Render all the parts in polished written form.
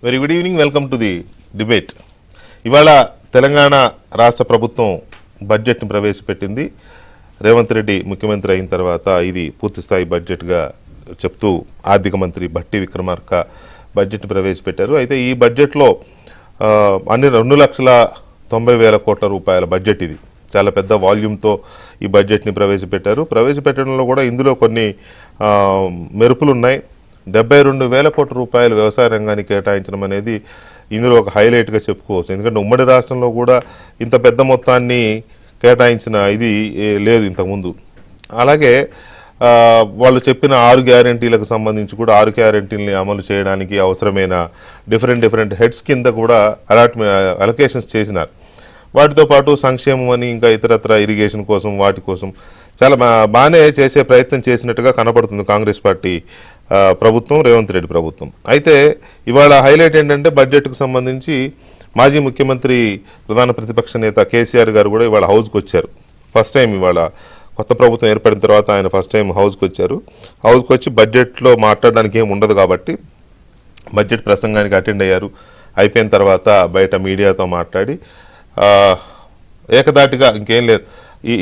Very good evening, welcome to the debate. ఇవాళ తెలంగాణ రాష్ట్ర ప్రభుత్వం బడ్జెట్ని ప్రవేశపెట్టింది. రేవంత్ రెడ్డి ముఖ్యమంత్రి అయిన తర్వాత ఇది పూర్తిస్థాయి బడ్జెట్గా చెప్తూ ఆర్థిక మంత్రి భట్టి విక్రమార్క బడ్జెట్ని ప్రవేశపెట్టారు. అయితే ఈ బడ్జెట్లో అన్ని 2,90,000 కోట్ల రూపాయల బడ్జెట్. ఇది చాలా పెద్ద వాల్యూమ్తో ఈ బడ్జెట్ని ప్రవేశపెట్టారు. ప్రవేశపెట్టడంలో కూడా ఇందులో కొన్ని మెరుపులు ఉన్నాయి. 72,000 కోట్ల రూపాయలు వ్యవసాయ రంగానికి కేటాయించడం అనేది ఇందులో ఒక హైలైట్గా చెప్పుకోవచ్చు. ఎందుకంటే ఉమ్మడి రాష్ట్రంలో కూడా ఇంత పెద్ద మొత్తాన్ని కేటాయించిన ఇది లేదు ఇంతకుముందు. అలాగే వాళ్ళు చెప్పిన 6 గ్యారంటీలకు సంబంధించి కూడా 6 గ్యారంటీలని అమలు చేయడానికి అవసరమైన డిఫరెంట్ హెడ్స్ కింద కూడా అలొకేషన్స్ చేసినారు. వాటితో పాటు సంక్షేమం అని ఇంకా ఇతరత్ర ఇరిగేషన్ కోసం వాటి కోసం చాలా బాగానే చేసే ప్రయత్నం చేసినట్టుగా కనపడుతుంది కాంగ్రెస్ పార్టీ ప్రభుత్వం, రేవంత్ రెడ్డి ప్రభుత్వం. అయితే ఇవాళ హైలైట్ ఏంటంటే బడ్జెట్కు సంబంధించి మాజీ ముఖ్యమంత్రి ప్రధాన ప్రతిపక్ష నేత కేసీఆర్ గారు కూడా ఇవాళ హౌస్కి వచ్చారు. ఫస్ట్ టైం ఇవాళ కొత్త ప్రభుత్వం ఏర్పడిన తర్వాత ఆయన ఫస్ట్ టైం హౌస్కి వచ్చారు. హౌస్కి వచ్చి బడ్జెట్లో మాట్లాడడానికి ఏమి ఉండదు కాబట్టి బడ్జెట్ ప్రసంగానికి అటెండ్ అయ్యారు. అయిపోయిన తర్వాత బయట మీడియాతో మాట్లాడి ఏకదాటిగా ఇంకేం లేదు,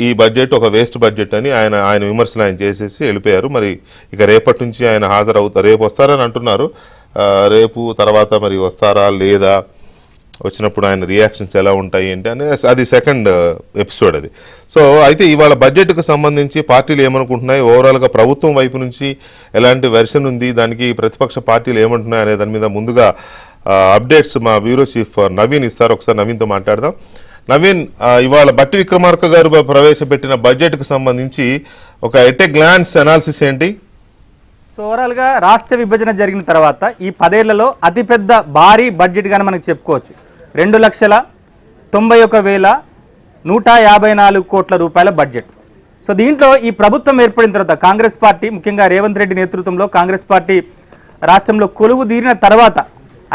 ఈ బడ్జెట్ ఒక వేస్ట్ బడ్జెట్ అని ఆయన విమర్శలు ఆయన చేసేసి వెళ్ళిపోయారు. మరి ఇక రేపటి నుంచి ఆయన హాజరవుతారు. రేపు వస్తారని అంటున్నారు. రేపు తర్వాత మరి వస్తారా లేదా, వచ్చినప్పుడు ఆయన రియాక్షన్స్ ఎలా ఉంటాయి ఏంటి అని అది సెకండ్ ఎపిసోడ్ అది. సో అయితే ఇవాళ బడ్జెట్కు సంబంధించి పార్టీలు ఏమనుకుంటున్నాయి, ఓవరాల్గా ప్రభుత్వం వైపు నుంచి ఎలాంటి వెర్షన్ ఉంది, దానికి ప్రతిపక్ష పార్టీలు ఏమంటున్నాయి అనే దాని మీద ముందుగా అప్డేట్స్ మా బ్యూరో చీఫ్ నవీన్ ఇస్తారు. ఒకసారి నవీన్తో మాట్లాడదాం. నవీన్, ఇవాళ భట్టి విక్రమార్క గారు ప్రవేశపెట్టిన బడ్జెట్కు సంబంధించి ఒక ఎట్ ఏ గ్లాన్స్ అనాలిసిస్ ఏంటి? సో ఓవరాల్గా రాష్ట్ర విభజన జరిగిన తర్వాత ఈ 10 ఏళ్లలో అతిపెద్ద భారీ బడ్జెట్గానే మనకు చెప్పుకోవచ్చు. 2,91,154 కోట్ల రూపాయల బడ్జెట్. సో దీంట్లో ఈ ప్రభుత్వం ఏర్పడిన తర్వాత కాంగ్రెస్ పార్టీ, ముఖ్యంగా రేవంత్ రెడ్డి నేతృత్వంలో కాంగ్రెస్ పార్టీ రాష్ట్రంలో కొలువు తీరిన తర్వాత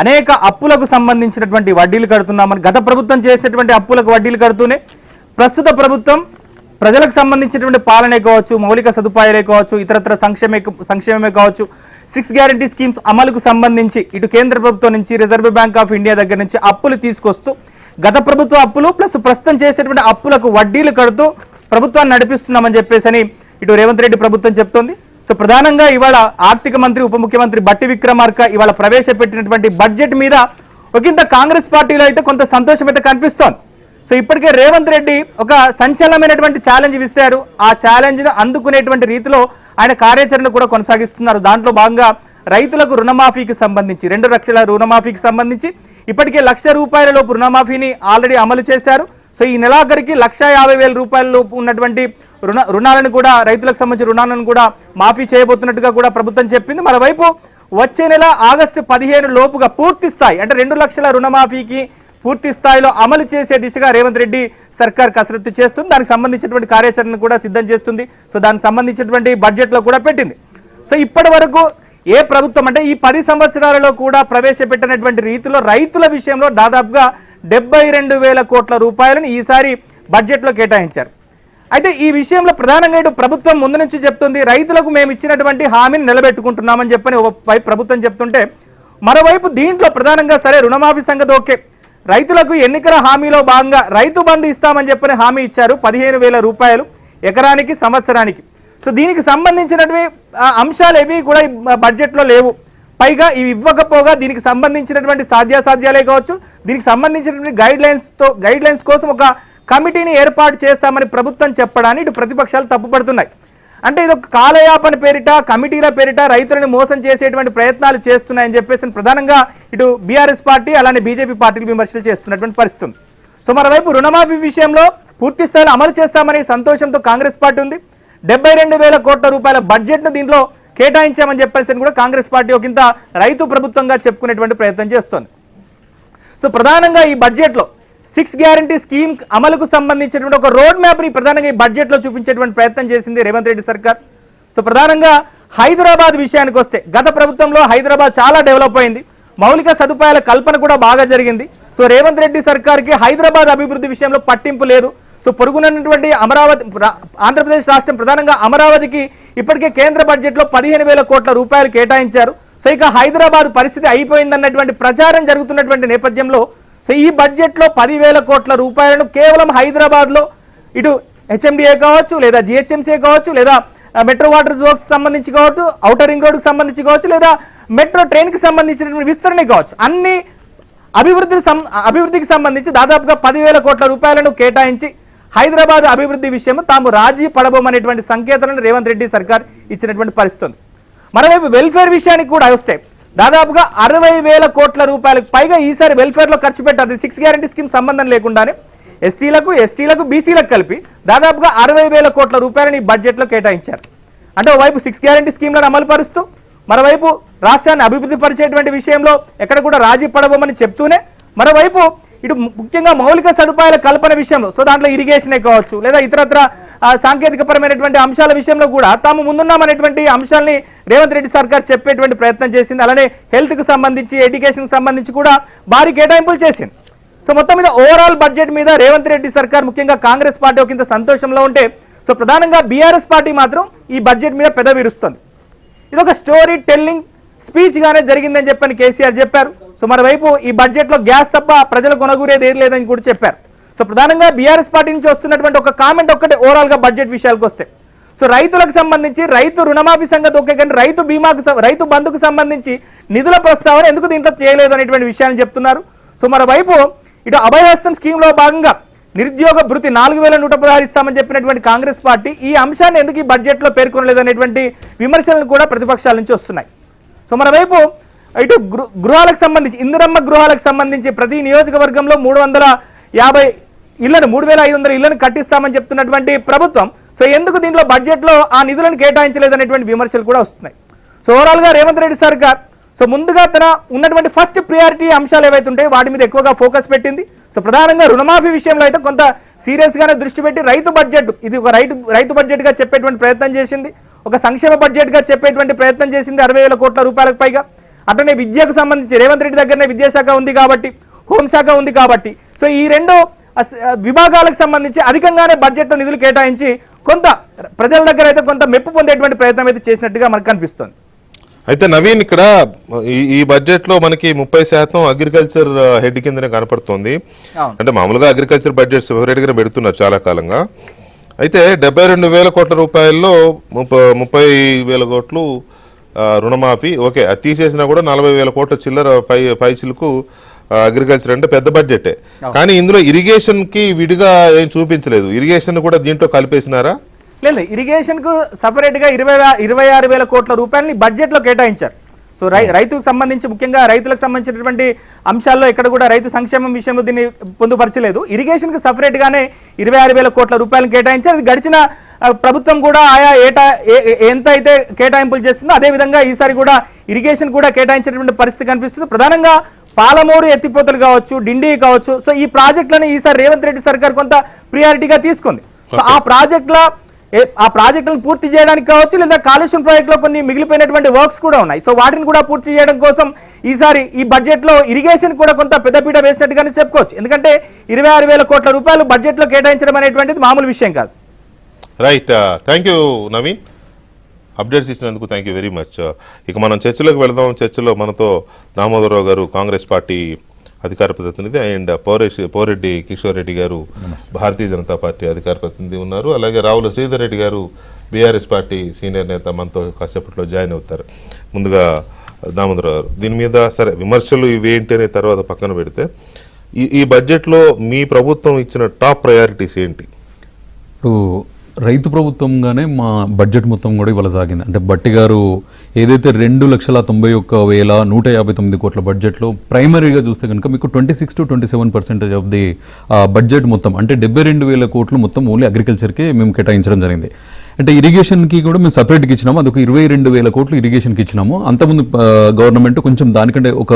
అనేక అప్పులకు సంబంధించినటువంటి వడ్డీలు కడుతున్నామని, గత ప్రభుత్వం చేసినటువంటి అప్పులకు వడ్డీలు కడుతూనే ప్రస్తుత ప్రభుత్వం ప్రజలకు సంబంధించినటువంటి పాలనే కావచ్చు, మౌలిక సదుపాయాలే కావచ్చు, ఇతరత్ర సంక్షేమమే కావచ్చు, 6 గ్యారంటీ స్కీమ్స్ అమలుకు సంబంధించి ఇటు కేంద్ర ప్రభుత్వం నుంచి, రిజర్వ్ బ్యాంక్ ఆఫ్ ఇండియా దగ్గర నుంచి అప్పులు తీసుకొస్తూ గత ప్రభుత్వ అప్పులు ప్లస్ ప్రస్తుతం చేసేటువంటి అప్పులకు వడ్డీలు కడుతూ ప్రభుత్వాన్ని నడిపిస్తున్నామని చెప్పేసి ఇటు రేవంత్ రెడ్డి ప్రభుత్వం చెప్తోంది. సో ప్రధానంగా ఇవాళ ఆర్థిక మంత్రి, ఉప ముఖ్యమంత్రి భట్టి విక్రమార్క ఇవాళ ప్రవేశపెట్టినటువంటి బడ్జెట్ మీద ఒకంత కాంగ్రెస్ పార్టీలో అయితే కొంత సంతోషం అయితే కనిపిస్తోంది. సో ఇప్పటికే రేవంత్ రెడ్డి ఒక సంచలనమైనటువంటి ఛాలెంజ్ ఇస్తారు. ఆ ఛాలెంజ్ను అందుకునేటువంటి రీతిలో ఆయన కార్యాచరణ కూడా కొనసాగిస్తున్నారు. దాంట్లో భాగంగా రైతులకు రుణమాఫీకి సంబంధించి 2 లక్షల రుణమాఫీకి సంబంధించి ఇప్పటికే ₹1,00,000 లోపు రుణమాఫీని ఆల్రెడీ అమలు చేశారు. సో ఈ నెలాఖరికి ₹1,50,000 లోపు ఉన్నటువంటి రుణాలను కూడా, రైతులకు సంబంధించిన రుణాలను కూడా మాఫీ చేయబోతున్నట్టుగా కూడా ప్రభుత్వం చెప్పింది. మరోవైపు వచ్చే నెల ఆగస్టు 15 లోపుగా పూర్తి స్థాయి అంటే 2 లక్షల రుణమాఫీకి పూర్తి స్థాయిలో అమలు చేసే దిశగా రేవంత్ రెడ్డి సర్కార్ కసరత్తు చేస్తుంది. దానికి సంబంధించినటువంటి కార్యాచరణ కూడా సిద్ధం చేస్తుంది. సో దానికి సంబంధించినటువంటి బడ్జెట్లో కూడా పెట్టింది. సో ఇప్పటి వరకు ఏ ప్రభుత్వం అంటే ఈ 10 సంవత్సరాలలో కూడా ప్రవేశపెట్టినటువంటి రీతిలో రైతుల విషయంలో దాదాపుగా 72,000 కోట్ల రూపాయలను ఈసారి బడ్జెట్లో కేటాయించారు. అయితే ఈ విషయంలో ప్రధానంగా ఇటు ప్రభుత్వం ముందు నుంచి చెప్తుంది, రైతులకు మేము ఇచ్చినటువంటి హామీని నిలబెట్టుకుంటున్నామని చెప్పని ఒకవైపు ప్రభుత్వం చెప్తుంటే, మరోవైపు దీంట్లో ప్రధానంగా సరే రుణమాఫీ సంగతి ఓకే, రైతులకు ఎన్నికల హామీలో భాగంగా రైతు బంధు ఇస్తామని చెప్పని హామీ ఇచ్చారు. 15,000 రూపాయలు ఎకరానికి, సంవత్సరానికి. సో దీనికి సంబంధించినటువంటి అంశాలు ఏవి కూడా బడ్జెట్లో లేవు. పైగా ఇవి ఇవ్వకపోగా దీనికి సంబంధించినటువంటి సాధ్యాసాధ్యాలే కావచ్చు, దీనికి సంబంధించినటువంటి గైడ్ లైన్స్ కోసం ఒక కమిటీని ఏర్పాటు చేస్తామని ప్రభుత్వం చెప్పడాన్ని ఇటు ప్రతిపక్షాలు తప్పుపడుతున్నాయి. అంటే ఇది ఒక కాలయాపన పేరిట, కమిటీల పేరిట రైతులను మోసం చేసేటువంటి ప్రయత్నాలు చేస్తున్నాయని చెప్పేసి ప్రధానంగా ఇటు బీఆర్ఎస్ పార్టీ అలానే బీజేపీ పార్టీలు విమర్శలు చేస్తున్నటువంటి పరిస్థితి ఉంది. సో మరోవైపు రుణమాఫీ విషయంలో పూర్తి స్థాయిలో అమలు చేస్తామని సంతోషంతో కాంగ్రెస్ పార్టీ ఉంది. 72,000 కోట్ల రూపాయల బడ్జెట్ను దీంట్లో కేటాయించామని చెప్పేసి కూడా కాంగ్రెస్ పార్టీ ఒకంత రైతు ప్రభుత్వంగా చెప్పుకునేటువంటి ప్రయత్నం చేస్తోంది. సో ప్రధానంగా ఈ బడ్జెట్లో 6 గ్యారంటీ స్కీమ్ అమలుకు సంబంధించినటువంటి ఒక రోడ్ మ్యాప్ని ప్రధానంగా ఈ బడ్జెట్లో చూపించేటువంటి ప్రయత్నం చేసింది రేవంత్ రెడ్డి సర్కార్. సో ప్రధానంగా హైదరాబాద్ విషయానికి వస్తే గత ప్రభుత్వంలో హైదరాబాద్ చాలా డెవలప్ అయింది, మౌలిక సదుపాయాల కల్పన కూడా బాగా జరిగింది. సో రేవంత్ రెడ్డి సర్కార్కి హైదరాబాద్ అభివృద్ధి విషయంలో పట్టింపు లేదు. సో పొరుగునటువంటి అమరావతి, ఆంధ్రప్రదేశ్ రాష్ట్రం ప్రధానంగా అమరావతికి ఇప్పటికే కేంద్ర బడ్జెట్లో 15,000 కోట్ల రూపాయలు కేటాయించారు. సో ఇక హైదరాబాద్ పరిస్థితి అయిపోయిందన్నటువంటి ప్రచారం జరుగుతున్నటువంటి నేపథ్యంలో సో ఈ బడ్జెట్లో 10,000 కోట్ల రూపాయలను కేవలం హైదరాబాద్లో ఇటు హెచ్ఎండిఏ కావచ్చు, లేదా జిహెచ్ఎంసీ కావచ్చు, లేదా మెట్రో వాటర్ వర్క్స్ సంబంధించి కావచ్చు, ఔటర్ రింగ్ రోడ్కి సంబంధించి కావచ్చు, లేదా మెట్రో ట్రైన్కి సంబంధించినటువంటి విస్తరణ కావచ్చు, అన్ని అభివృద్ధికి సంబంధించి దాదాపుగా 10,000 కోట్ల రూపాయలను కేటాయించి హైదరాబాద్ అభివృద్ధి విషయంలో తాము రాజీ పడబోమనేటువంటి సంకేతాలను రేవంత్ రెడ్డి సర్కార్ ఇచ్చినటువంటి పరిస్థితి. మరోవైపు వెల్ఫేర్ విషయానికి కూడా వస్తే దాదాపుగా 60,000 కోట్ల రూపాయలకు పైగా ఈసారి వెల్ఫేర్లో ఖర్చు పెట్టారు. 6 గ్యారంటీ స్కీమ్ సంబంధం లేకుండానే ఎస్సీలకు, ఎస్టీలకు, బీసీలకు కలిపి దాదాపుగా 60,000 కోట్ల రూపాయలని ఈ బడ్జెట్లో కేటాయించారు. అంటే ఓవైపు 6 గ్యారంటీ స్కీమ్లను అమలు పరుస్తూ మరోవైపు రాష్ట్రాన్ని అభివృద్ధి పరిచేటువంటి విషయంలో ఎక్కడ కూడా రాజీ పడబోమని చెప్తూనే మరోవైపు ఇటు ముఖ్యంగా మౌలిక సదుపాయాల కల్పన విషయంలో సో దాంట్లో ఇరిగేషనే కావచ్చు, లేదా ఇతరత్ర సాంకేతికపరమైనటువంటి అంశాల విషయంలో కూడా తాము ముందున్నామనేటువంటి అంశాలని రేవంత్ రెడ్డి సర్కార్ చెప్పేటువంటి ప్రయత్నం చేసింది. అలానే హెల్త్కి సంబంధించి, ఎడ్యుకేషన్కి సంబంధించి కూడా భారీ కేటాయింపులు చేసింది. సో మొత్తం మీద ఓవరాల్ బడ్జెట్ మీద రేవంత్ రెడ్డి సర్కార్ ముఖ్యంగా కాంగ్రెస్ పార్టీ ఒక ఇంత సంతోషంలో ఉంటే సో ప్రధానంగా బీఆర్ఎస్ పార్టీ మాత్రం ఈ బడ్జెట్ మీద పెద విరుస్తుంది. ఇది ఒక స్టోరీ టెల్లింగ్ స్పీచ్ గానే జరిగిందని చెప్పని కేసీఆర్ చెప్పారు. సో మరోవైపు ఈ బడ్జెట్లో గ్యాస్ తప్ప ప్రజలు కొనగూరేది ఏది లేదని కూడా చెప్పారు. సో ప్రధానంగా బీఆర్ఎస్ పార్టీ నుంచి వస్తున్నటువంటి ఒక కామెంట్ ఒక్కటే ఓవరాల్ గా బడ్జెట్ విషయాలకు వస్తే సో రైతులకు సంబంధించి రైతు రుణమాఫీ సంగతి ఓకే, కానీ రైతు బీమాకు రైతు బంధుకు సంబంధించి నిధుల ప్రస్తావన ఎందుకు దీంట్లో చేయలేదు అనేటువంటి విషయాన్ని చెప్తున్నారు. సో మరోవైపు ఇటు అభయహస్తం స్కీమ్ లో భాగంగా నిరుద్యోగ భృతి 4,116 ఇస్తామని చెప్పినటువంటి కాంగ్రెస్ పార్టీ ఈ అంశాన్ని ఎందుకు ఈ బడ్జెట్లో పేర్కొనలేదు అనేటువంటి విమర్శలను కూడా ప్రతిపక్షాల నుంచి వస్తున్నాయి. సో మరోవైపు ఇటు గృహాలకు సంబంధించి ఇందిరమ్మ గృహాలకు సంబంధించి ప్రతి నియోజకవర్గంలో 350 ఇళ్లను 3,500 ఇళ్లను కట్టిస్తామని చెప్తున్నటువంటి ప్రభుత్వం సో ఎందుకు దీంట్లో బడ్జెట్లో ఆ నిధులను కేటాయించలేదనేటువంటి విమర్శలు కూడా వస్తున్నాయి. సో ఓవరాల్ గా రేవంత్ రెడ్డి సర్కార్ సో ముందుగా తన ఉన్నటువంటి ఫస్ట్ ప్రియారిటీ అంశాలు ఏవైతే ఉంటాయో వాటి మీద ఎక్కువగా ఫోకస్ పెట్టింది. సో ప్రధానంగా రుణమాఫీ విషయంలో అయితే కొంత సీరియస్ గానే దృష్టి పెట్టి రైతు బడ్జెట్ ఇది ఒక రైతు బడ్జెట్ గా చెప్పేటువంటి ప్రయత్నం చేసింది, ఒక సంక్షేమ బడ్జెట్ గా చెప్పేటువంటి ప్రయత్నం చేసింది 60,000 కోట్ల రూపాయలకు పైగా. అట్లనే విద్యకు సంబంధించి రేవంత్ రెడ్డి దగ్గరనే విద్యాశాఖ ఉంది కాబట్టి, హోంశాఖ ఉంది కాబట్టి సో ఈ రెండు విభాగాలకు సంబంధించి అధికంగానే బడ్జెట్లో నిధులు కేటాయించి కొంత ప్రజల దగ్గర అయితే కొంత మెప్పు పొందేటువంటి ప్రయత్నం అయితే చేసినట్టుగా మనకు కనిపిస్తుంది. అయితే నవీన్, ఇక్కడ ఈ బడ్జెట్ లో మనకి 30% అగ్రికల్చర్ హెడ్ కిందనే కనపడుతుంది. అంటే మామూలుగా అగ్రికల్చర్ బడ్జెట్స్ ఫేవరెట్ గా పెడుతున్నారు చాలా కాలంగా. అయితే 72,000 కోట్ల రూపాయల్లో 30,000 కోట్లు రుణమాఫీ ఓకే, అది తీసేసినా కూడా 40,000 కోట్ల చిల్లర పైచిలకు అగ్రికల్చర్ అంటే పెద్ద బడ్జెటే. కానీ ఇందులో ఇరిగేషన్ కి విడిగా ఏం చూపించలేదు. ఇరిగేషన్ కూడా దీంట్లో కలిపేసినారా? లేదు, ఇరిగేషన్ కు సపరేట్ గా 26,000 కోట్ల రూపాయలని బడ్జెట్ లో కేటాయించారు. సో రైతుకు సంబంధించి ముఖ్యంగా రైతులకు సంబంధించినటువంటి అంశాల్లో ఎక్కడ కూడా రైతు సంక్షేమం విషయంలో దీన్ని పొందుపరచలేదు. ఇరిగేషన్ కు సపరేట్ గానే 26,000 కోట్ల రూపాయలను కేటాయించారు. అది గడిచిన ప్రభుత్వం కూడా ఆయా ఎంత అయితే కేటాయింపులు చేస్తుందో అదే విధంగా ఈసారి కూడా ఇరిగేషన్ కూడా కేటాయించినటువంటి పరిస్థితి కనిపిస్తుంది. ప్రధానంగా పాలమూరు ఎత్తిపోతలు కావచ్చు, డిండి కావచ్చు, సో ఈ ప్రాజెక్టులను ఈసారి రేవంత్ రెడ్డి సర్కార్ కొంత ప్రియారిటీగా తీసుకుంది. సో ఆ ప్రాజెక్టులను పూర్తి చేయడానికి కావచ్చు, లేదా కాళేశ్వరం ప్రాజెక్టులో కొన్ని మిగిలిపోయినటువంటి వర్క్స్ కూడా ఉన్నాయి. సో వాటిని కూడా పూర్తి చేయడం కోసం ఈసారి ఈ బడ్జెట్ లో ఇరిగేషన్ కూడా కొంత పెద్దపీట వేసినట్టుగానే చెప్పుకోవచ్చు. ఎందుకంటే 26,000 కోట్ల రూపాయలు బడ్జెట్ లో కేటాయించడం అనేటువంటిది మామూలు విషయం కాదు. Right, thank you Naveen, updates ఇచ్చినందుకు థ్యాంక్ యూ వెరీ మచ్. ఇక మనం చర్చలోకి వెళదాం. చర్చలో మనతో దామోదరరావు గారు కాంగ్రెస్ పార్టీ అధికార ప్రతినిధి అండ్ పోరెడ్డి కిషోర్ రెడ్డి గారు భారతీయ జనతా పార్టీ అధికార ప్రతినిధి ఉన్నారు. అలాగే రావుల శ్రీధర్ రెడ్డి గారు బీఆర్ఎస్ పార్టీ సీనియర్ నేత మనతో కాసేపట్లో జాయిన్ అవుతారు. ముందుగా దామోదరరావు గారు, దీని మీద సరే విమర్శలు ఇవేంటి అనే తర్వాత పక్కన పెడితే ఈ బడ్జెట్లో మీ ప్రభుత్వం ఇచ్చిన టాప్ ప్రయారిటీస్ ఏంటి? ఇప్పుడు రైతు ప్రభుత్వంగానే మా బడ్జెట్ మొత్తం కూడా ఇవాళ సాగింది. అంటే బట్టి గారు ఏదైతే 2,91,159 కోట్ల బడ్జెట్లో ప్రైమరీగా చూస్తే కనుక మీకు 26 to 27% ఆఫ్ ది బడ్జెట్ మొత్తం అంటే 72,000 కోట్లు మొత్తం ఓన్లీ అగ్రికల్చర్కి మేము కేటాయించడం జరిగింది. అంటే ఇరిగేషన్కి కూడా మేము సపరేట్గా ఇచ్చినాము, అదొక 22,000 కోట్లు ఇరిగేషన్కి ఇచ్చినాము. అంతకుముందు గవర్నమెంట్ కొంచెం దానికంటే ఒక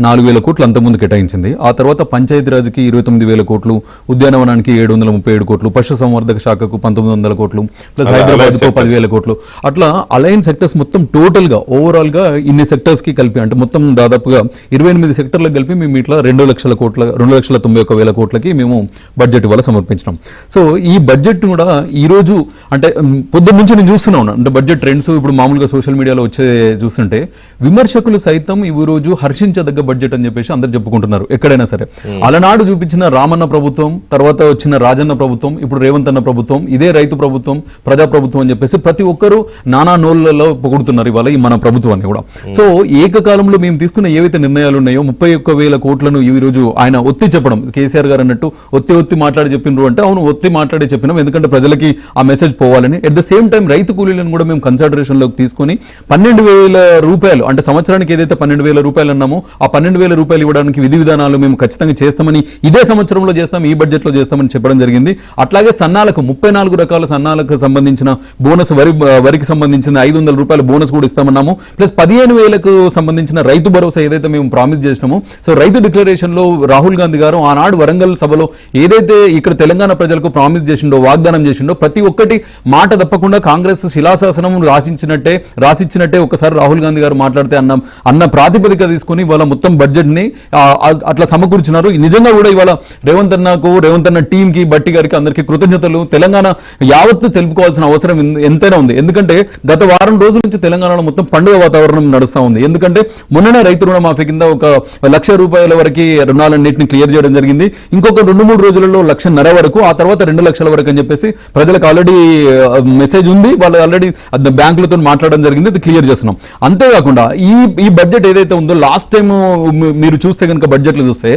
4,000 కోట్లు అంతకుముందు కేటాయించింది. ఆ తర్వాత పంచాయతీరాజ్కి 29,000 కోట్లు, ఉద్యానవనానికి 737 కోట్లు, పశు సంవర్ధక శాఖకు 1,900 కోట్లు, ప్లస్ హైదరాబాద్కు 10,000 కోట్లు, అట్లా అలైన్ సెక్టర్స్ మొత్తం టోటల్గా ఓవరాల్గా ఇన్ని సెక్టర్స్కి కలిపి అంటే మొత్తం దాదాపుగా 28 సెక్టర్లకు కలిపి మేము ఇట్లా 2,91,000 కోట్లకి మేము బడ్జెట్ ఇవాళ సమర్పించినాం. సో ఈ బడ్జెట్ కూడా ఈరోజు అంటే పొద్దున్న నుంచి నేను చూస్తున్నా ఉన్నాను అంటే బడ్జెట్ ట్రెండ్స్ ఇప్పుడు మామూలుగా సోషల్ మీడియాలో వచ్చే చూస్తుంటే విమర్శకులు సైతం ఈ రోజు హర్షించదగ్గ బడ్జెట్ అని చెప్పేసి అందరు చెప్పుకుంటున్నారు ఎక్కడైనా సరే. అలనాడు చూపించిన రామన్న ప్రభుత్వం, తర్వాత వచ్చిన రాజన్న ప్రభుత్వం, ఇప్పుడు రేవంత్ అన్న ప్రభుత్వం, ఇదే రైతు ప్రభుత్వం, ప్రజా ప్రభుత్వం అని చెప్పేసి ప్రతి ఒక్కరు నానా నోళ్లలో పొగుడుతున్నారు ఇవాళ ఈ మన ప్రభుత్వాన్ని కూడా. సో ఏకకాలంలో మేము తీసుకున్న ఏవైతే నిర్ణయాలు ఉన్నాయో 31,000 కోట్లను ఈ రోజు ఆయన ఒత్తి చెప్పడం, కేసీఆర్ గారు అన్నట్టు ఒత్తి మాట్లాడి చెప్పినారు అంటే అవును ఒత్తి మాట్లాడి చెప్పినాం, ఎందుకంటే ప్రజలకి ఆ మెసేజ్ పోవాలని. ఎట్ ద సేమ్ టైం రైతు కూలీలను కూడా మేము కన్సిడరేషన్ లోకి తీసుకొని 12,000 రూపాయలు అంటే సంవత్సరానికి ఏదైతే 12,000 రూపాయలు అన్నామో ఆ 12,000 రూపాయలు ఇవ్వడానికి విధి విధానాలు మేము ఖచ్చితంగా చేస్తామని ఇదే సంవత్సరంలో చేస్తాం, ఈ బడ్జెట్ లో చేస్తామని చెప్పడం జరిగింది. అట్లాగే సన్నాలకు 34 రకాల సన్నాలకు సంబంధించిన బోనస్, వరికి సంబంధించిన 500 రూపాయల బోనస్ కూడా ఇస్తామన్నాము. ప్లస్ 15,000కు సంబంధించిన రైతు భరోసా ఏదైతే మేము ప్రామిస్ చేసినామో, సో రైతు డిక్లరేషన్ లో రాహుల్ గాంధీ గారు ఆనాడు వరంగల్ సభలో ఏదైతే ఇక్కడ తెలంగాణ ప్రజలకు ప్రామిస్ చేసిండో, వాగ్దానం చేసిండో, ప్రతి ఒక్కటి మాట తప్పకుండా కాంగ్రెస్ శిలాశాసనం రాసిచ్చినట్టే ఒకసారి రాహుల్ గాంధీ గారు మాట్లాడితే అన్న ప్రాతిపదిక తీసుకుని ఇవాళ మొత్తం బడ్జెట్ ని అట్లా సమకూర్చినారు. నిజంగా కూడా ఇవాళ రేవంత్ అన్న టీం కి, బట్టి గారికి అందరికీ కృతజ్ఞతలు. తెలంగాణ యావత్తు తెలుపుకోవాల్సిన అవసరం ఎంతైనా ఉంది. ఎందుకంటే గత వారం రోజుల నుంచి తెలంగాణలో మొత్తం పండుగ వాతావరణం నడుస్తూ ఉంది. ఎందుకంటే మొన్ననే రైతు రుణమాఫీ కింద 1,00,000 రూపాయల వరకు రుణాలన్నింటినీ క్లియర్ చేయడం జరిగింది. ఇంకొక 2-3 రోజులలో 1,50,000 వరకు, ఆ తర్వాత 2 లక్షల వరకు అని చెప్పేసి ప్రజలకు ఆల్రెడీ మెసేజ్ ఉంది. వాళ్ళు ఆల్రెడీ బ్యాంకులతో మాట్లాడడం జరిగింది, అది క్లియర్ చేస్తున్నాం. అంతేకాకుండా ఈ బడ్జెట్ ఏదైతే ఉందో లాస్ట్ టైం మీరు చూస్తే కనుక బడ్జెట్లు చూస్తే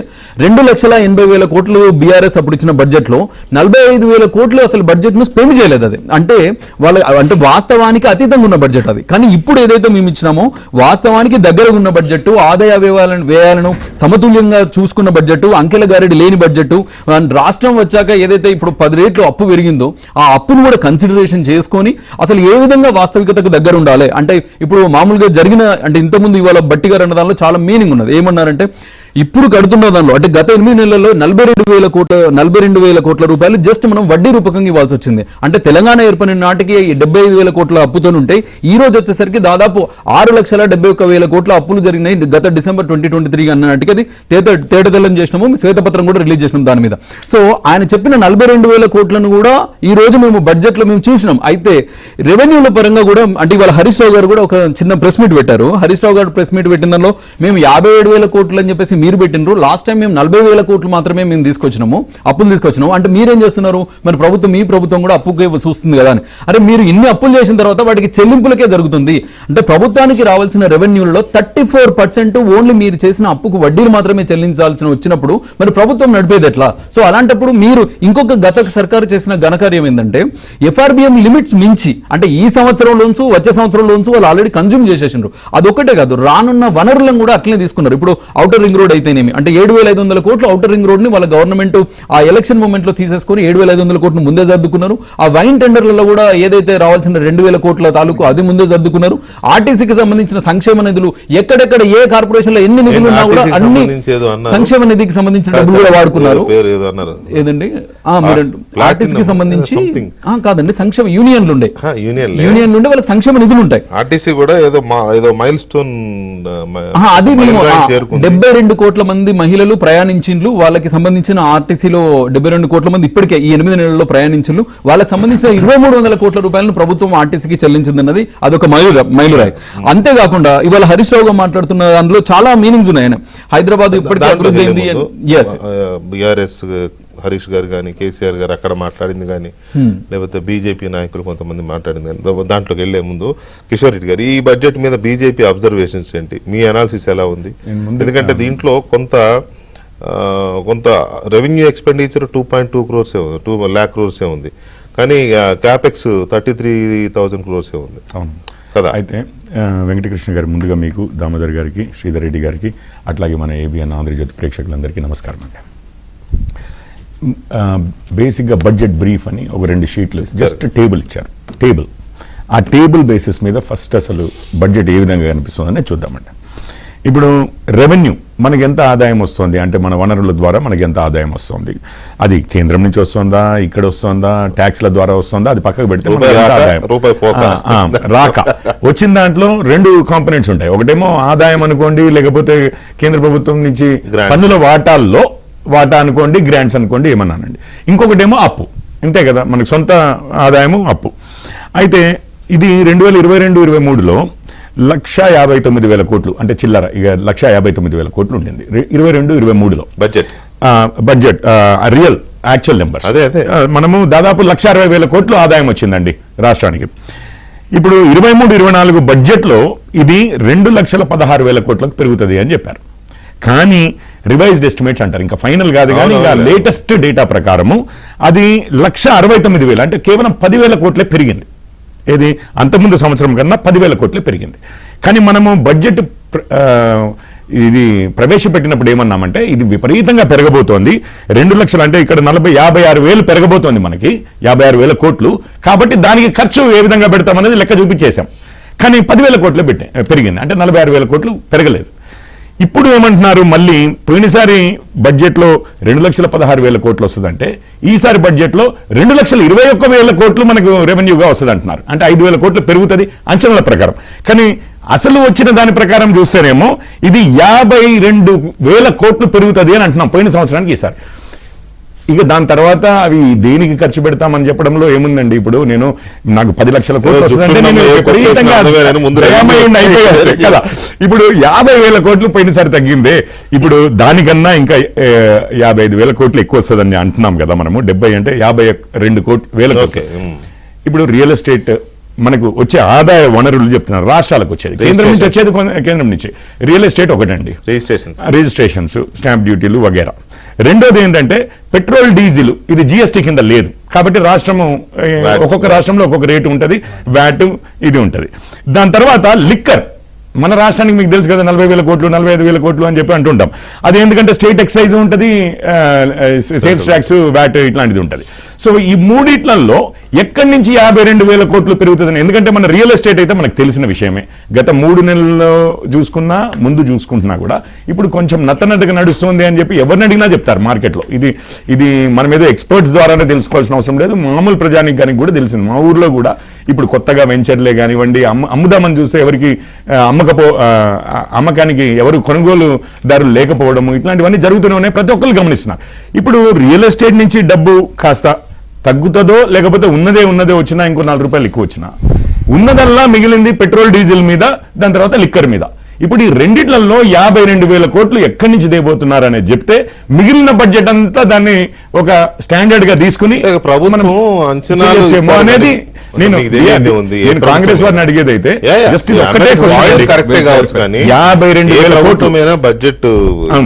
2,80,000 కోట్లు బీఆర్ఎస్ అప్పుడు ఇచ్చిన బడ్జెట్ లో 45,000 కోట్లు అసలు బడ్జెట్ ను స్పెండ్ చేయలేదు. అది అంటే వాస్తవానికి అతీతంగా ఉన్న బడ్జెట్ అది. కానీ ఇప్పుడు ఏదైతే మేము ఇచ్చినామో వాస్తవానికి దగ్గరగా ఉన్న బడ్జెట్, ఆదాయ వ్యయాలను సమతుల్యంగా చూసుకున్న బడ్జెట్, అంకెల గారెడి లేని బడ్జెట్, రాష్ట్రం వచ్చాక ఏదైతే ఇప్పుడు 10 రెట్లు అప్పు పెరిగిందో ఆ అప్పును కూడా కన్సిడరేషన్ చేసుకొని అసలు ఏ విధంగా వాస్తవికతకు దగ్గర ఉండాలి అంటే ఇప్పుడు మామూలుగా జరిగిన అంటే ఇంతకుముందు ఇవాళ బట్టి గారు అన్న దానిలో చాలా మీనింగ్ ఉన్నది. ఏమన్నారంటే ఇప్పుడు కడుతున్న దానిలో అంటే గత 8 నెలల్లో 42,000 కోట్ల రూపాయలు జస్ట్ మనం వడ్డీ రూపకంగా ఇవ్వాల్సి వచ్చింది. అంటే తెలంగాణ ఏర్పడిన నాటికి 75,000 కోట్ల అప్పుతో ఉంటే ఈ రోజు వచ్చేసరికి దాదాపు 6,71,000 కోట్ల అప్పులు జరిగినాయి గత డిసెంబర్ 2023 అన్న నాటికి. అది తేటతెల్లం చేసినాము, శ్వేతపత్రం కూడా రిలీజ్ చేసినాం దాని మీద. సో ఆయన చెప్పిన 42,000 కోట్లను కూడా ఈ రోజు మేము బడ్జెట్ లో మేము చూసినాం. అయితే రెవెన్యూల పరంగా కూడా అంటే ఇవాళ హరీష్ రావు గారు కూడా ఒక చిన్న ప్రెస్ మీట్ పెట్టారు. హరీష్ రావు గారు ప్రెస్ మీట్ పెట్టిన దానిలో మేము 57,000 కోట్లు అని చెప్పేసి మీరు పెట్టినారు, లాస్ట్ టైం మేము 40,000 కోట్లు మాత్రమే మేము అప్పులు తీసుకొచ్చినాము. అంటే మీరేం చేస్తున్నారు, మరి మీ ప్రభుత్వం కూడా అప్పుకే చూస్తుంది కదా అని. అరే మీరు ఇన్ని అప్పులు చేసిన తర్వాత వాటికి చెల్లింపులకే జరుగుతుంది. అంటే ప్రభుత్వానికి రావాల్సిన రెవెన్యూలో 34% ఓన్లీ మీరు చేసిన అప్పుకు వడ్డీలు మాత్రమే చెల్లించాల్సిన వచ్చినప్పుడు మరి ప్రభుత్వం నడిపేది ఎట్లా? సో అలాంటప్పుడు మీరు ఇంకొక గత సర్కారు చేసిన ఘనకార్యం ఏంటంటే ఎఫ్ఆర్బిఎం లిమిట్స్ మించి అంటే ఈ సంవత్సరంలోంచు వచ్చే సంవత్సరంలోంచు వాళ్ళు ఆల్రెడీ కన్జ్యూమ్ చేసేసిండ్రు. అదొక్కటే కాదు, రానున్న వనరులను కూడా అట్లనే తీసుకున్నారు. ఇప్పుడు ఔటర్ రింగ్ రోడ్ అయితేనేమి అంటే 7,500 కోట్లు ఔటర్ రింగ్ రోడ్ ని వాళ్ళ గవర్నమెంట్ ఆ ఎలక్షన్ మూమెంట్ లో తీసేసుకుని 7,500 కోట్లు ముందే సర్దుకున్నారు. ఆ వైన్ టెండర్లలో కూడా ఏదైతే రావాల్సిన 2,000 కోట్ల తాలూకు అది ముందే సర్దుకున్నారు. ఆర్టీసీకి సంబంధించిన సంక్షేమ నిధులు ఎక్కడెక్కడ ఏ కార్పొరేషన్ లో ఎన్ని నిధులు ఉన్నా కూడా అన్ని సంక్షేమ నిధికి సంబంధించిన డబ్బులు కూడా వాడుకున్నారు. ఏదండి ఆర్టీసీకి సంబంధించి కాదండి, సంక్షేమ యూనియన్లు ఉండే వాళ్ళకి సంక్షేమ నిధులు ఉంటాయి. ఆర్టీసీ కూడా ఏదో మైల్ స్టోన్ అది మేము 72 కోట్ల మంది మహిళలు ప్రయాణించిండ్లు, వాళ్ళకి సంబంధించిన ఆర్టీసీలో 72 కోట్ల మంది ఇప్పటికే ఈ 8 నెలల్లో ప్రయాణించిండ్లు. వాళ్ళకి సంబంధించిన 2,300 కోట్ల రూపాయలను ప్రభుత్వం ఆర్టీసీకి చెల్లించిందన్నది అదొక మైలురాయి. అంతేకాకుండా ఇవాళ హరీష్ రావు గారు మాట్లాడుతున్న దానిలో చాలా మీనింగ్స్ ఉన్నాయి. హైదరాబాద్ ఇప్పటికే అభివృద్ధి అయింది. బీఆర్ఎస్ హరీష్ గారు కానీ కేసీఆర్ గారు అక్కడ మాట్లాడింది కానీ లేకపోతే బీజేపీ నాయకులు కొంతమంది మాట్లాడింది కానీ దాంట్లోకి వెళ్లే ముందు కిషోర్ రెడ్డి గారు ఈ బడ్జెట్ మీద బీజేపీ అబ్జర్వేషన్స్ ఏంటి, మీ అనాలిసిస్ ఎలా ఉంది? ఎందుకంటే దీంట్లో కొంత revenue expenditure 2.2 crores 2 lakh crores ఉంది, కానీ క్యాపెక్స్ 33,000 crores ఉంది కదా. అయితే వెంకటకృష్ణ గారు ముందుగా మీకు, దామోదర్ గారికి, శ్రీధర్ రెడ్డి గారికి, అట్లాగే మన ఏబిఎన్ ఆంధ్రజ్యోతి ప్రేక్షకులందరికీ నమస్కారం అండి. బేసిక్గా బడ్జెట్ బ్రీఫ్ అని ఒక 2 షీట్లు జస్ట్ టేబుల్ ఇచ్చారు. ఆ టేబుల్ బేసిస్ మీద ఫస్ట్ అసలు బడ్జెట్ ఏ విధంగా కనిపిస్తుందని చూద్దామండి. ఇప్పుడు రెవెన్యూ మనకి ఎంత ఆదాయం వస్తుంది అంటే మన వనరుల ద్వారా మనకి ఎంత ఆదాయం వస్తుంది, అది కేంద్రం నుంచి వస్తుందా, ఇక్కడ వస్తుందా, ట్యాక్స్ల ద్వారా వస్తుందా, అది పక్కకు పెడితే రాక వచ్చిన దాంట్లో 2 కాంపోనెంట్స్ ఉంటాయి. ఒకటేమో ఆదాయం అనుకోండి, లేకపోతే కేంద్ర ప్రభుత్వం నుంచి పన్నుల వాటా అనుకోండి, గ్రాంట్స్ అనుకోండి, ఏమన్నానండి. ఇంకొకటేమో అప్పు. అంతే కదా, మనకు సొంత ఆదాయము అప్పు. అయితే ఇది 2022-23లో 1,59,000 కోట్లు అంటే చిల్లర, ఇక 1,59,000 కోట్లు ఉంటుంది 22-23లో బడ్జెట్ రియల్ యాక్చువల్ నెంబర్స్. మనము దాదాపు 1,60,000 కోట్లు ఆదాయం వచ్చిందండి రాష్ట్రానికి. ఇప్పుడు 23-24 బడ్జెట్లో ఇది 2,16,000 కోట్లకు పెరుగుతుంది అని చెప్పారు. కానీ రివైజ్డ్ ఎస్టిమేట్స్ అంటారు, ఇంకా ఫైనల్ కాదు, కానీ ఇంకా లేటెస్ట్ డేటా ప్రకారము అది 1,69,000 అంటే కేవలం 10,000 కోట్లే పెరిగింది. ఏది అంతకుముందు సంవత్సరం కన్నా 10,000 కోట్లే పెరిగింది. కానీ మనము బడ్జెట్ ఇది ప్రవేశపెట్టినప్పుడు ఏమన్నామంటే ఇది విపరీతంగా పెరగబోతోంది, 2 లక్షలు అంటే ఇక్కడ 56,000 పెరగబోతోంది, మనకి 56,000 కోట్లు. కాబట్టి దానికి ఖర్చు ఏ విధంగా పెడతామనేది లెక్క చూపించేశాం. కానీ 10,000 కోట్లే పెరిగింది, అంటే 46,000 కోట్లు పెరగలేదు. ఇప్పుడు ఏమంటున్నారు, మళ్ళీ పోయినసారి బడ్జెట్లో 2,16,000 కోట్లు వస్తుందంటే ఈసారి బడ్జెట్లో 2,21,000 కోట్లు మనకు రెవెన్యూగా వస్తుంది అంటున్నారు. అంటే 5,000 కోట్లు పెరుగుతుంది అంచనాల ప్రకారం. కానీ అసలు వచ్చిన దాని ప్రకారం చూస్తేనేమో ఇది 52,000 కోట్లు పెరుగుతుంది అని అంటున్నాం పోయిన సంవత్సరానికి ఈసారి. ఇక దాని తర్వాత అవి దేనికి ఖర్చు పెడతామని చెప్పడంలో ఏముందండి. ఇప్పుడు నాకు 10 లక్షల కోట్లు వస్తుందంటే నేను కదా, ఇప్పుడు 50,000 కోట్లు పోయినసారి తగ్గిందే, ఇప్పుడు దానికన్నా ఇంకా 55,000 కోట్లు ఎక్కువ వస్తుందని అంటున్నాం కదా మనము. 70 అంటే 52,000 కోట్లు. ఇప్పుడు రియల్ ఎస్టేట్ మనకు వచ్చే ఆదాయ వనరులు చెప్తున్నారు, రాష్ట్రాలకు వచ్చేది కేంద్రం నుంచి వచ్చేది, కేంద్రం నుంచి రియల్ ఎస్టేట్ ఒకటండి, రిజిస్ట్రేషన్స్, స్టాంప్ డ్యూటీలు వగేరా. రెండోది ఏంటంటే పెట్రోల్ డీజిల్, ఇది జిఎస్టీ కింద లేదు కాబట్టి రాష్ట్రము ఒక్కొక్క రాష్ట్రంలో ఒక్కొక్క రేటు ఉంటుంది, వ్యాట్ ఇది ఉంటుంది. దాని తర్వాత లిక్కర్, మన రాష్ట్రానికి మీకు తెలుసు కదా 40,000 కోట్లు 45,000 కోట్లు అని చెప్పి అంటుంటాం. అది ఎందుకంటే స్టేట్ ఎక్సైజ్ ఉంటుంది, సేల్స్ ట్యాక్స్, వ్యాట్ ఇట్లాంటిది ఉంటుంది. సో ఈ మూడిట్లలో ఎక్కడి నుంచి 52,000 కోట్లు పెరుగుతుందని, ఎందుకంటే మన రియల్ ఎస్టేట్ అయితే మనకు తెలిసిన విషయమే, గత 3 నెలల్లో చూసుకున్నా ముందు చూసుకుంటున్నా కూడా ఇప్పుడు కొంచెం నత్తనట్టుగా నడుస్తుంది అని చెప్పి ఎవరిని అడిగినా చెప్తారు మార్కెట్లో. ఇది మనం ఏదో ఎక్స్పర్ట్స్ ద్వారానే తెలుసుకోవాల్సిన అవసరం లేదు, మామూలు ప్రజానికానికి కూడా తెలిసింది. మా ఊర్లో కూడా ఇప్పుడు కొత్తగా వెంచర్లే కానివ్వండి, అమ్ముదామని చూస్తే ఎవరికి అమ్మకానికి ఎవరు కొనుగోలుదారులు లేకపోవడము, ఇట్లాంటివన్నీ జరుగుతూనే ఉన్నాయి, ప్రతి ఒక్కరు గమనిస్తున్నారు. ఇప్పుడు రియల్ ఎస్టేట్ నుంచి డబ్బు కాస్త తగ్గుతుందో లేకపోతే ఉన్నదే వచ్చినా ఇంకో 4 రూపాయలు ఎక్కువ వచ్చినా ఉన్నదల్లా మిగిలింది పెట్రోల్ డీజిల్ మీద, దాని తర్వాత లిక్కర్ మీద. ఇప్పుడు ఈ రెండిట్లలో 52,000 కోట్లు ఎక్కడి నుంచి దేబోతున్నారు అనేది చెప్తే మిగిలిన బడ్జెట్ అంతా దాన్ని ఒక స్టాండర్డ్ గా తీసుకుని అనేది నేను కాంగ్రెస్ వారిని అడిగేది అయితే జస్ట్ ఒక్కటే క్వశ్చన్. 52,000 కోట్ల మీద బడ్జెట్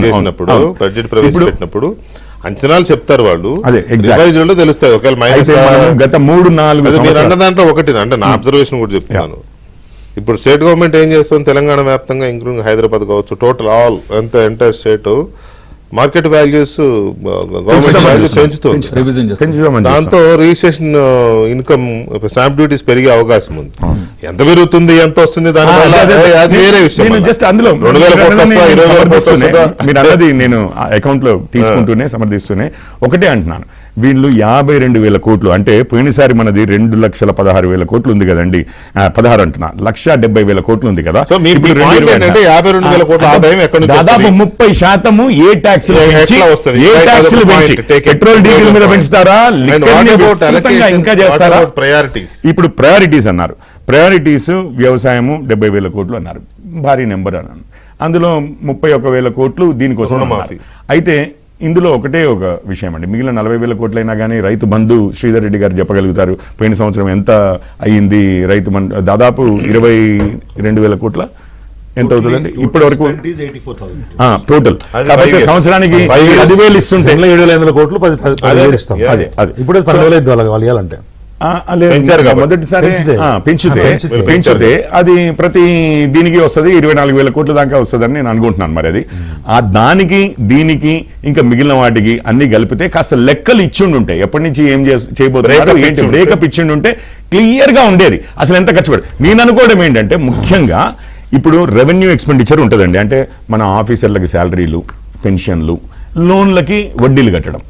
చేసినప్పుడు, బడ్జెట్ ప్రవేశపెట్టినప్పుడు అంచనాలు చెప్తారు వాళ్ళు, తెలుస్తాయి. ఒకవేళ గత 3-4 దాంట్లో ఒకటి అంటే నా అబ్జర్వేషన్ కూడా చెప్తున్నాను. ఇప్పుడు స్టేట్ గవర్నమెంట్ ఏం చేస్తుంది, తెలంగాణ వ్యాప్తంగా ఇంక్లూడింగ్ హైదరాబాద్ కావచ్చు, total all entire state market values government పెంచుతుంది. దాంతో రిజిస్ట్రేషన్ ఇన్కమ్, స్టాంప్ డ్యూటీస్ పెరిగే అవకాశం ఉంది. ఎంత పెరుగుతుంది, ఎంత వస్తుంది, దానివల్ల అది వేరే విషయం. జస్ట్ అందులో 20,000 మీరు అన్నది నేను అకౌంట్ లో తీసుకుంటూనే సమర్థిస్తూనే ఒకటే అంటున్నాను, వీళ్ళు 52,000 కోట్లు అంటే పోయినసారి మనది 2,16,000 కోట్లు ఉంది కదండి, 16 అంటున్నా 1,70,000 కోట్లు ఉంది కదా. దాదాపు 30% ఏ ట్యాక్స్ పెట్రోల్ డీజిల్ మీద పెంచుతారా, ఇంకా చేస్తారా? ఇప్పుడు ప్రయారిటీస్ అన్నారు, ప్రయారిటీస్ వ్యవసాయము 70,000 కోట్లు అన్నారు, భారీ నెంబర్ అన్నాను. అందులో 31,000 కోట్లు దీనికోసం. అయితే ఇందులో ఒకటే ఒక విషయం అండి, మిగిలిన 40,000 కోట్లైనా కానీ రైతు బంధు శ్రీధర్ రెడ్డి గారు చెప్పగలుగుతారు పోయిన సంవత్సరం ఎంత అయ్యింది రైతు బంధు, దాదాపు 22,000 కోట్ల ఎంత అవుతుందండి ఇప్పటి వరకు టోటల్. కాబట్టి సంవత్సరానికి 10,000 ఇస్తుంటే 7,500 కోట్లు ఇప్పుడు 12,000 వాళ్ళు ఇవ్వాలంటే మొదటిసారి పెంచితే అది ప్రతి దీనికి వస్తుంది 24,000 కోట్ల దాకా వస్తుందని నేను అనుకుంటున్నాను. మరి అది దానికి దీనికి ఇంకా మిగిలిన వాటికి అన్ని కలిపితే కాస్త లెక్కలు ఇచ్చిండుంటే ఎప్పటి నుంచి ఏం చేయబోతున్నారు ఏంటి బ్రేకప్ ఇచ్చిండుంటే క్లియర్ గా ఉండేది అసలు ఎంత ఖర్చు పెడతారు. నేను అనుకోవడం ఏంటంటే ముఖ్యంగా ఇప్పుడు రెవెన్యూ ఎక్స్పెండిచర్ ఉంటుందండి, అంటే మన ఆఫీసర్లకి శాలరీలు, పెన్షన్లు, లోన్లకి వడ్డీలు కట్టడం,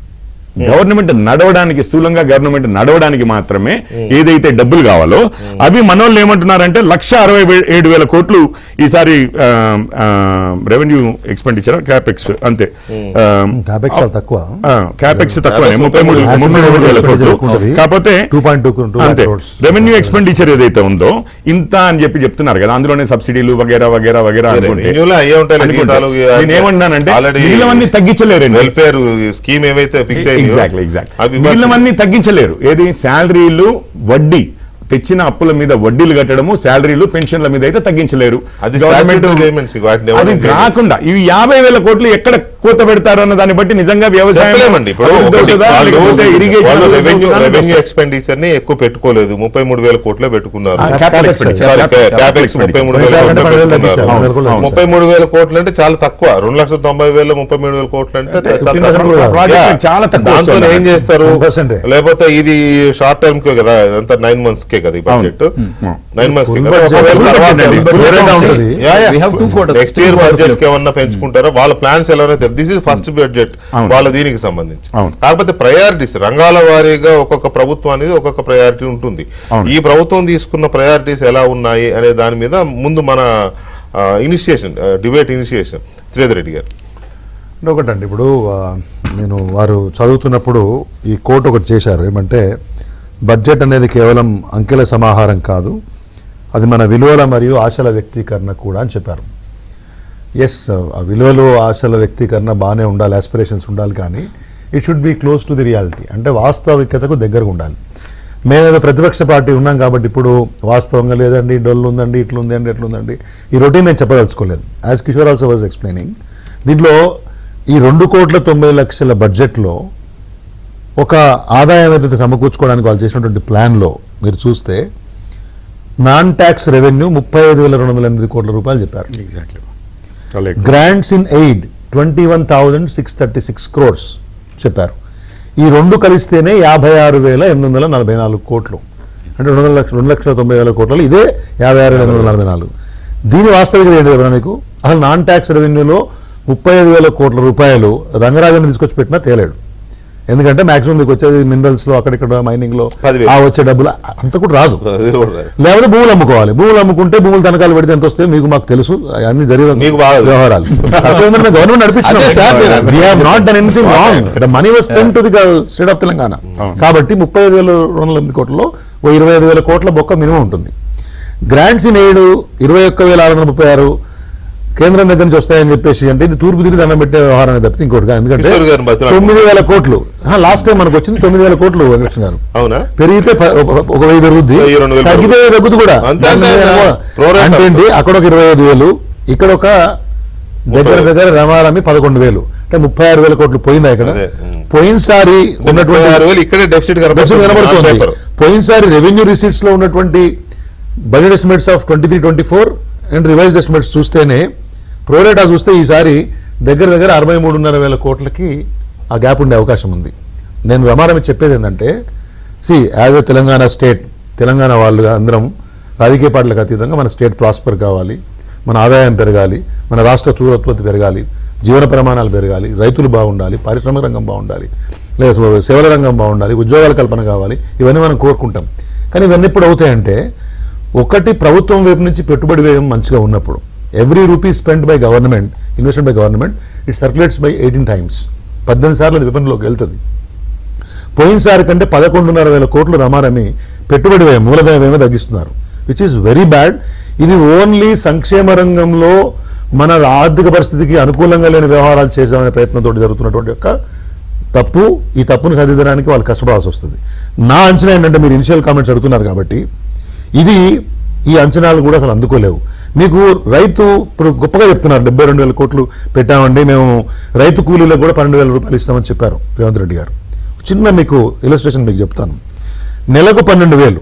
గవర్నమెంట్ నడవడానికి, స్థూలంగా గవర్నమెంట్ నడవడానికి మాత్రమే ఏదైతే డబ్బులు కావాలో అవి మనోళ్ళు ఏమంటున్నారంటే 1,67,000 కోట్లు ఈసారి రెవెన్యూ ఎక్స్పెండిచర్ క్యాపెక్స్ అంతే, క్యాపెక్స్ చాలా తక్కువ, క్యాపెక్స్ తక్కువనే 33,000 కోట్లు. కాకపోతే 2.2 అంతే crores. రెవెన్యూ ఎక్స్పెండిచర్ ఏదైతే ఉందో ఇంత అని చెప్తున్నారు కదా, అందులోనే సబ్సిడీలు వగేరా వగేరా వగేరా అనుకుంటే రెవెన్యూలో అయ్యే ఉంటాయి జీతాలు, నేను ఏమన్నానంటే ఆల్రెడీ మిగిలినవన్నీ తగ్గించలేరు. వెల్ఫేర్ స్కీమ్ ఏవైతే ఫిక్స్ అయ్యిందో ఎగ్జాక్ట్లీ మిగిలినవన్నీ తగ్గించలేరు. ఏది శాలరీలు, వడ్డీ, తెచ్చిన అప్పుల మీద వడ్డీలు కట్టడము, శాలరీలు, పెన్షన్ల మీద అయితే తగ్గించలేరు. అది గవర్నమెంట్ statutory payments, వాటిని ఎవరు అది కాకుండా ఇవి 50,000 కోట్లు ఎక్కడ కోత పెడతారు అన్న దాన్ని బట్టి నిజంగా వ్యవసాయం చెప్పలేమండి. ఇప్పుడు రెవెన్యూ ఎక్స్పెండిచర్ ని ఎక్కువ పెట్టుకోలేదు, 33,000 కోట్లే పెట్టుకున్నారు. 33,000 కోట్లు అంటే చాలా తక్కువ. 2,90,000 33,000 కోట్లు అంటే చాలా తక్కువ. దాంతో ఏం చేస్తారు? 100%. లేకపోతే ఇది షార్ట్ టర్మ్ కే కదా, ఇదంతా 9 months కే కదా ఈ బడ్జెట్, 9 months కే కదా. నెక్స్ట్ ఇయర్ బడ్జెట్ కి ఏమన్నా పెంచుకుంటారో వాళ్ళ ప్లాన్స్ ఎలా ఉన్నాయి. దిస్ ఇస్ ఫస్ట్ బడ్జెట్ వాళ్ళ దీనికి సంబంధించి. కాకపోతే ప్రయారిటీస్ రంగాల వారీగా ఒక్కొక్క ప్రభుత్వానికి ఒక్కొక్క ప్రయారిటీ ఉంటుంది. ఈ ప్రభుత్వం తీసుకున్న ప్రయారిటీస్ ఎలా ఉన్నాయి అనే దాని మీద ముందు మన డిబేట్ ఇనిషియేషన్ శ్రీధర్ రెడ్డి గారు. ఒకటండి, ఇప్పుడు నేను వారు చదువుతున్నప్పుడు ఈ కోట్ ఒకటి చేశారు, ఏమంటే బడ్జెట్ అనేది కేవలం అంకెల సమాహారం కాదు, అది మన విలువల మరియు ఆశల వ్యక్తీకరణ కూడా అని చెప్పారు. ఎస్, ఆ విలువలు ఆశల వ్యక్తీకరణ బాగానే ఉండాలి, ఆస్పిరేషన్స్ ఉండాలి, కానీ it should be close to the reality, అంటే వాస్తవికతకు దగ్గరగా ఉండాలి. మేమేదో ప్రతిపక్ష పార్టీ ఉన్నాం కాబట్టి ఇప్పుడు వాస్తవంగా లేదండి, డొల్లు ఉందండి, ఇట్లుందండి, ఎట్లుందండి, ఈ రొటీన్ నేను చెప్పదలుచుకోలేదు. As Kishore also was explaining, దీంట్లో ఈ 2,90,00,000 బడ్జెట్లో ఒక ఆదాయం ఏదైతే సమకూర్చుకోవడానికి వాళ్ళు చేసినటువంటి ప్లాన్లో మీరు చూస్తే నాన్ ట్యాక్స్ రెవెన్యూ 35,208 కోట్ల రూపాయలు చెప్పారు. గ్రాంట్స్ ఇన్ ఎయిడ్ 21,636 crores చెప్పారు. ఈ రెండు కలిస్తేనే 56,844 కోట్లు, అంటే 2,90,000 కోట్లలో ఇదే 56,844. దీని వాస్తవికత ఏంటి చెప్పినా మీకు? అసలు నాన్ ట్యాక్స్ రెవెన్యూలో 35,000 కోట్ల రూపాయలు రంగరాజన్ తీసుకొచ్చి పెట్టినా తేలేడు. ఎందుకంటే మాక్సిమం మీకు వచ్చేది మినరల్స్ లో, అక్కడిక్కడ మైనింగ్ లో ఆ వచ్చే డబ్బులు అంత కూడా రాదు. లేకపోతే భూములు అమ్ముకోవాలి, భూములు అమ్ముకుంటే భూములు తనఖాలు పెడితే ఎంత వస్తే మీకు మాకు తెలుసు, అన్ని జరిగిన వ్యవహారాలు గవర్నమెంట్ నడిపించాం. Money was spent to the state of Telangana. కాబట్టి 35,208 కోట్లలో 25,000 కోట్ల బొక్క మినిమం ఉంటుంది. గ్రాంట్స్ ఇన్ ఎయిడ్ 21,636 కేంద్రం దగ్గర నుంచి వస్తాయని చెప్పేసి, అంటే ఇది తూర్పు తిరిగి దండం పెట్టే వ్యవహారం తప్పితే ఇంకోటి. ఎందుకంటే 9,000 కోట్లు లాస్ట్ టైం మనకు వచ్చింది, 9,000 కోట్లు వెంకటేశ్వర గారు. పెరిగితే 1,000 పెరుగుద్ది, తగ్గితే తగ్గుతుంది కూడా. అంటే ఏంటి, అక్కడ ఒక 25,000, ఇక్కడ ఒక దగ్గర రమారమి 11,000, అంటే 36,000 కోట్లు పోయిందా ఇక్కడ? పోయినసారి ఉన్నటువంటి కనబడుతుంది. పోయినసారి రెవెన్యూ రిసీట్స్ లో ఉన్నటువంటి budget estimates of 23-24 and revised estimates చూస్తేనే ప్రోరేటా చూస్తే ఈసారి దగ్గర 63,500 కోట్లకి ఆ గ్యాప్ ఉండే అవకాశం ఉంది. నేను రమారమి చెప్పేది ఏంటంటే, as a Telangana state, Telangana వాళ్ళుగా అందరం రాజకీయ పార్టీలకు అతీతంగా మన స్టేట్ ప్రాస్పర్ కావాలి, మన ఆదాయం పెరగాలి, మన రాష్ట్ర స్థూలోత్పత్తి పెరగాలి, జీవన ప్రమాణాలు పెరగాలి, రైతులు బాగుండాలి, పారిశ్రామిక రంగం బాగుండాలి, లేదా సేవల రంగం బాగుండాలి, ఉద్యోగాల కల్పన కావాలి, ఇవన్నీ మనం కోరుకుంటాం. కానీ ఇవన్నీ ఎప్పుడు అవుతాయంటే, ఒకటి ప్రభుత్వం వైపు నుంచి పెట్టుబడి వ్యయం మంచిగా ఉన్నప్పుడు, every rupee spend by government, invested by government, it circulates by 18 times, 18 సార్లు అది విపణిలోకి వెళ్తుంది. పోయినసారి కంటే 11,500 కోట్లు రమారమి పెట్టుబడి వ్యయం, మూలధన వ్యయం తగ్గిస్తున్నారు, విచ్ ఈస్ వెరీ బ్యాడ్. ఇది ఓన్లీ సంక్షేమ రంగంలో మన ఆర్థిక పరిస్థితికి అనుకూలంగా లేని వ్యవహారాలు చేసామనే ప్రయత్నంతో జరుగుతున్నటువంటి యొక్క తప్పు. ఈ తప్పును సరిదిద్దడానికి వాళ్ళు కష్టపడాల్సి వస్తుంది. నా అంచనా ఏంటంటే, మీరు ఇనిషియల్ కామెంట్స్ అడుగుతున్నారు కాబట్టి, ఇది ఈ అంచనాలు కూడా అసలు అందుకోలేవు. మీకు రైతు ఇప్పుడు గొప్పగా చెప్తున్నారు, 72,000 కోట్లు పెట్టామండి మేము, రైతు కూలీలకు కూడా 12,000 రూపాయలు ఇస్తామని చెప్పారు రేవంత్ రెడ్డి గారు. చిన్న మీకు ఇలస్ట్రేషన్ మీకు చెప్తాను. నెలకు 12,000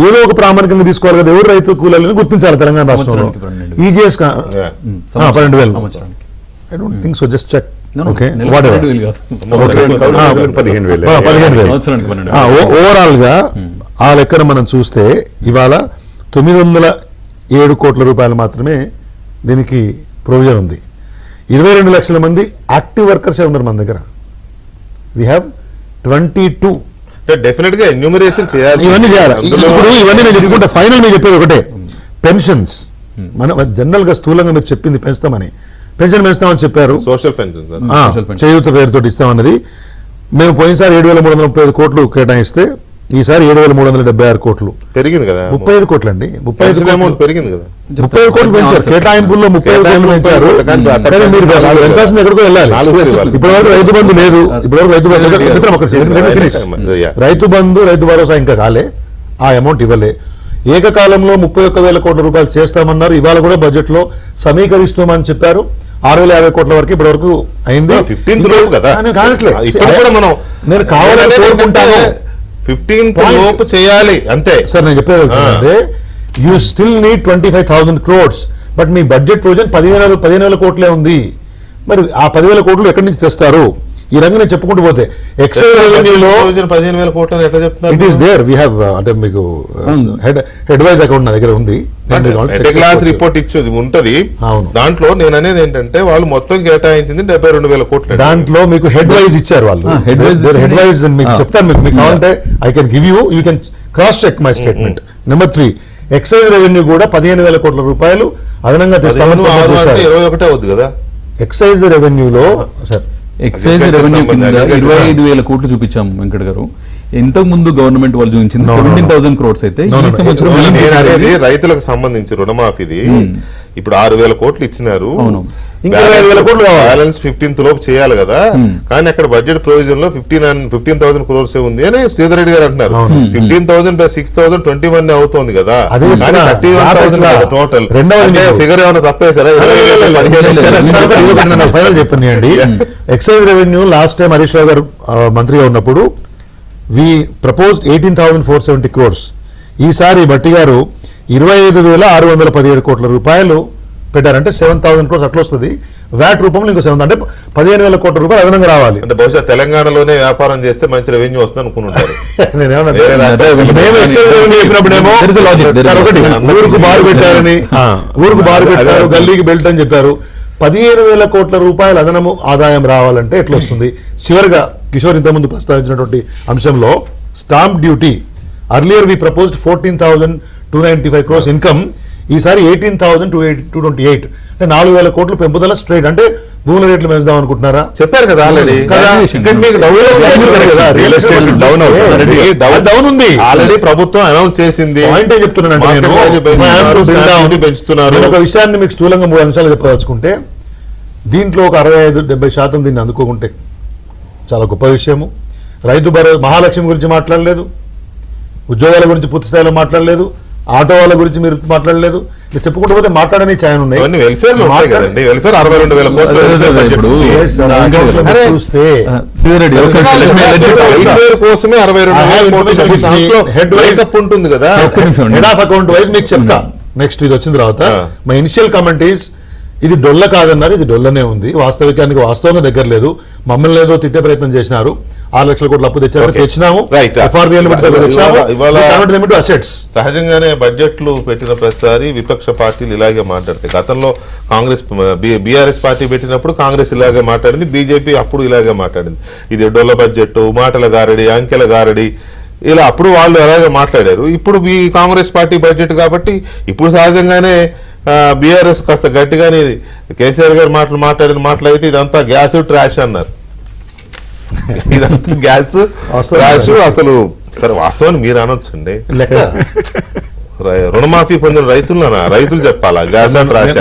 ఏదో ఒక ప్రామాణికంగా తీసుకోవాలి కదా, ఎవరు రైతు కూలీలను గుర్తించాలి తెలంగాణ రాష్ట్రంలో. EGS 12,000. I don't think so, just check. Overall గా ఆ లెక్కన మనం చూస్తే ఇవాళ 907 కోట్ల రూపాయలు మాత్రమే దీనికి ప్రొవిజన్ ఉంది. 22 లక్షల మంది యాక్టివ్ వర్కర్సే ఉన్నారు మన దగ్గర. We have 22. డెఫినెట్ గా ఎన్యూమరేషన్ చేయాలి. ఇవన్నీ చేయాలి. ఇప్పుడు ఇవన్నీ నేను చెప్పుకుంటే ఫైనల్ మీరు చెప్పేది ఒకటే, పెన్షన్స్ మనం జనరల్ గా స్థూలంగా మీరు చెప్పింది పెంచుతామని, పెన్షన్ పెంచుతామని చెప్పారు. సోషల్ పెన్షన్ చేయూత పేరుతో ఇస్తామన్నది. మేము పోయినసారి 7,335 కోట్లు కేటాయిస్తే ఈసారి 7,376 కోట్లు, పెరిగింది కదా. 35 కోట్లు అండి. 35 అమౌంట్ పెరిగింది కదా. 35 కోట్లు పెంచారు కేటాయింపుల్లో, 35 కోట్లు పెంచారు. కానీ మీరు పెంచాల్సింది ఎక్కడికో వెళ్ళాలి. ఇప్పటివరకు రైతు బంధు లేదు. ఇప్పటివరకు రైతు బంధు, రైతు భరోసా ఇంకా కాలే, ఆ అమౌంట్ ఇవ్వలే. ఏకకాలంలో 31,000 కోట్ల రూపాయలు చేస్తామన్నారు. ఇవాళ కూడా బడ్జెట్ లో సమీకరిస్తామని చెప్పారు. 6,050 కోట్ల వరకు ఇప్పటి వరకు అయింది. 15th లోపు కదా. నేను కావాలని కోరుకుంటాను, 15th లోపు చేయాలి అంతే సార్. నేను చెప్పేది you still need 25,000 crores, but me budget provision 15,000 కోట్లే ఉంది. మరి ఆ 10,000 కోట్లు ఎక్కడి నుంచి తెస్తారు? ఈ రంగం నేను చెప్పుకుంటూ పోతే ఎక్సైజ్ రెవెన్యూలో 15,000 కోట్లు ఎట్లా చెప్తున్నారు? It is there. We have, అంటే మీకు హెడ్ వైజ్ అకౌంట్ నా దగ్గర ఉంది. క్లాస్ రిపోర్ట్ ఇచ్చేది ఉంటది. దాంట్లో నేను అనేది ఏంటంటే వాళ్ళు మొత్తం కేటాయించింది 72,000 కోట్లు. దాంట్లో మీకు హెడ్ వైజ్ ఇచ్చారు వాళ్ళు. హెడ్ వైజ్ మీకు చెప్తాను. మీకు కావాలంటే I can give you can cross check my statement. Number 3, excise revenue కూడా 15,000 కోట్ల రూపాయలు అదనంగా తెస్తామని. 21 అవుద్ది కదా ఎక్సైజ్ రెవెన్యూలో. సార్ ఎక్సైజ్ రెవెన్యూ కింద 25,000 కోట్లు చూపించాము వెంకట్ గారు. ఇంతకు ముందు గవర్నమెంట్ వాళ్ళు చూపించింది 17,000 crores అయితే ఈ సంవత్సరం రైతులకు సంబంధించి రుణమాఫీది ఇప్పుడు 6,000 కోట్లు ఇచ్చినారు. ఇంకా 5,000 కోట్లు బ్యాలెన్స్ 15th లోపు చేయాలి కదా. కానీ అక్కడ బడ్జెట్ ప్రొవిజన్ లో 15,000 crores ఉంది అని సీతారెడ్డి గారు అంటున్నారు. 15,000 + 6,000 21 అవుతుంది కదా. 31,000 టోటల్. ఫిగర్ ఏమైనా తప్పేసారా? ఫైనల్ చెప్తున్నాయండి. Excise revenue last time Harish Rao garu మంత్రిగా ఉన్నప్పుడు వి ప్రపోజ్డ్ 18,470 crores. ఈసారి భట్టి గారు 25,617 కోట్ల రూపాయలు పెట్టారంటే 7,000 crores అట్లా వస్తుంది. వ్యాట్ రూపంలో ఇంకో 7, అంటే 15,000 కోట్ల రూపాయలు అదనంగా రావాలి. అంటే బహుశా తెలంగాణలోనే వ్యాపారం చేస్తే మంచి రెవెన్యూ వస్తుంది అనుకుంటారు. ఊరుకు బారు పెట్టారని, ఊరుకు బారు పెట్టారు, గల్లీకి బెల్ట్ అని చెప్పారు. 15,000 కోట్ల రూపాయలు అదనము ఆదాయం రావాలంటే ఎట్లా వస్తుంది? చివరిగా కిషోర్ ఇంతకుముందు ప్రస్తావించినటువంటి అంశంలో స్టాంప్ డ్యూటీ, అర్లియర్ వి ప్రపోజ్డ్ 14,295 crores ఇన్కమ్, ఈసారి 18,228, అంటే 4,000 కోట్లు పెంపుదల స్ట్రైట్. అంటే భూముల రేట్లు పెంచుదాం అనుకుంటున్నారా? చెప్పారు కదా ఆల్రెడీ. డౌన్ ఉంది ఆల్రెడీ, ప్రభుత్వం అనౌన్స్ చేసింది. పాయింట్ ఏం చెప్తున్నాను, పెంచుతున్నారు. ఒక విషయాన్ని మీకు స్థూలంగా 3 అంశాలు చెప్పదలుచుకుంటే, దీంట్లో ఒక 65-70% దీన్ని అందుకోకుంటే చాలా గొప్ప విషయము. రైతు భరోసా, మహాలక్ష్మి గురించి మాట్లాడలేదు, ఉద్యోగాల గురించి పూర్తి స్థాయిలో మాట్లాడలేదు, ఆటో వాళ్ళ గురించి మీరు మాట్లాడలేదు. ఇట్లా చెప్పుకుంటూ పోతే మాట్లాడని ఛాయలు ఉన్నాయి. వెల్ఫేర్ 62,000 కోట్లు చూస్తే కోసమే 62,000 హెడ్ వైజ్ అప్ ఉంటుంది కదా. హెడ్ ఆఫ్ అకౌంట్ వైజ్ మీకు చెప్తా. నెక్స్ట్ ఇది వచ్చిన తర్వాత మై ఇనిషియల్ కమెంట్ ఈస్, ఇది డొల్ల కాదన్నారు, ఇది డొల్లనే ఉంది. వాస్తవికానికి వాస్తవంగా దగ్గర లేదు. మమ్మల్ని ఏదో తిట్టే ప్రయత్నం చేసినారు. 6 లక్షల కోట్ల అప్పు తెచ్చినాము. సహజంగానే బడ్జెట్లు పెట్టిన ప్రతిసారి విపక్ష పార్టీలు ఇలాగే మాట్లాడతాయి. గతంలో కాంగ్రెస్ బీఆర్ఎస్ పార్టీ పెట్టినప్పుడు కాంగ్రెస్ ఇలాగే మాట్లాడింది, బీజేపీ అప్పుడు ఇలాగే మాట్లాడింది. ఇది డొల్ల బడ్జెట్, మాటల గారడి, అంకెల గారడి, ఇలా అప్పుడు వాళ్ళు అలాగే మాట్లాడారు. ఇప్పుడు ఈ కాంగ్రెస్ పార్టీ బడ్జెట్ కాబట్టి ఇప్పుడు సహజంగానే బీఆర్ఎస్ కాస్త గట్టిగానే కేసీఆర్ గారు మాట్లాడిన మాటలు అయితే ఇదంతా గ్యాస్ ట్రాష్ అన్నారు. ఇదంతా గ్యాస్ ట్రాష్. అసలు సరే వాస్తవాన్ని మీరు అనొచ్చండి, రుణమాఫీ పొందిన రైతులు చెప్పాలా gas and trash?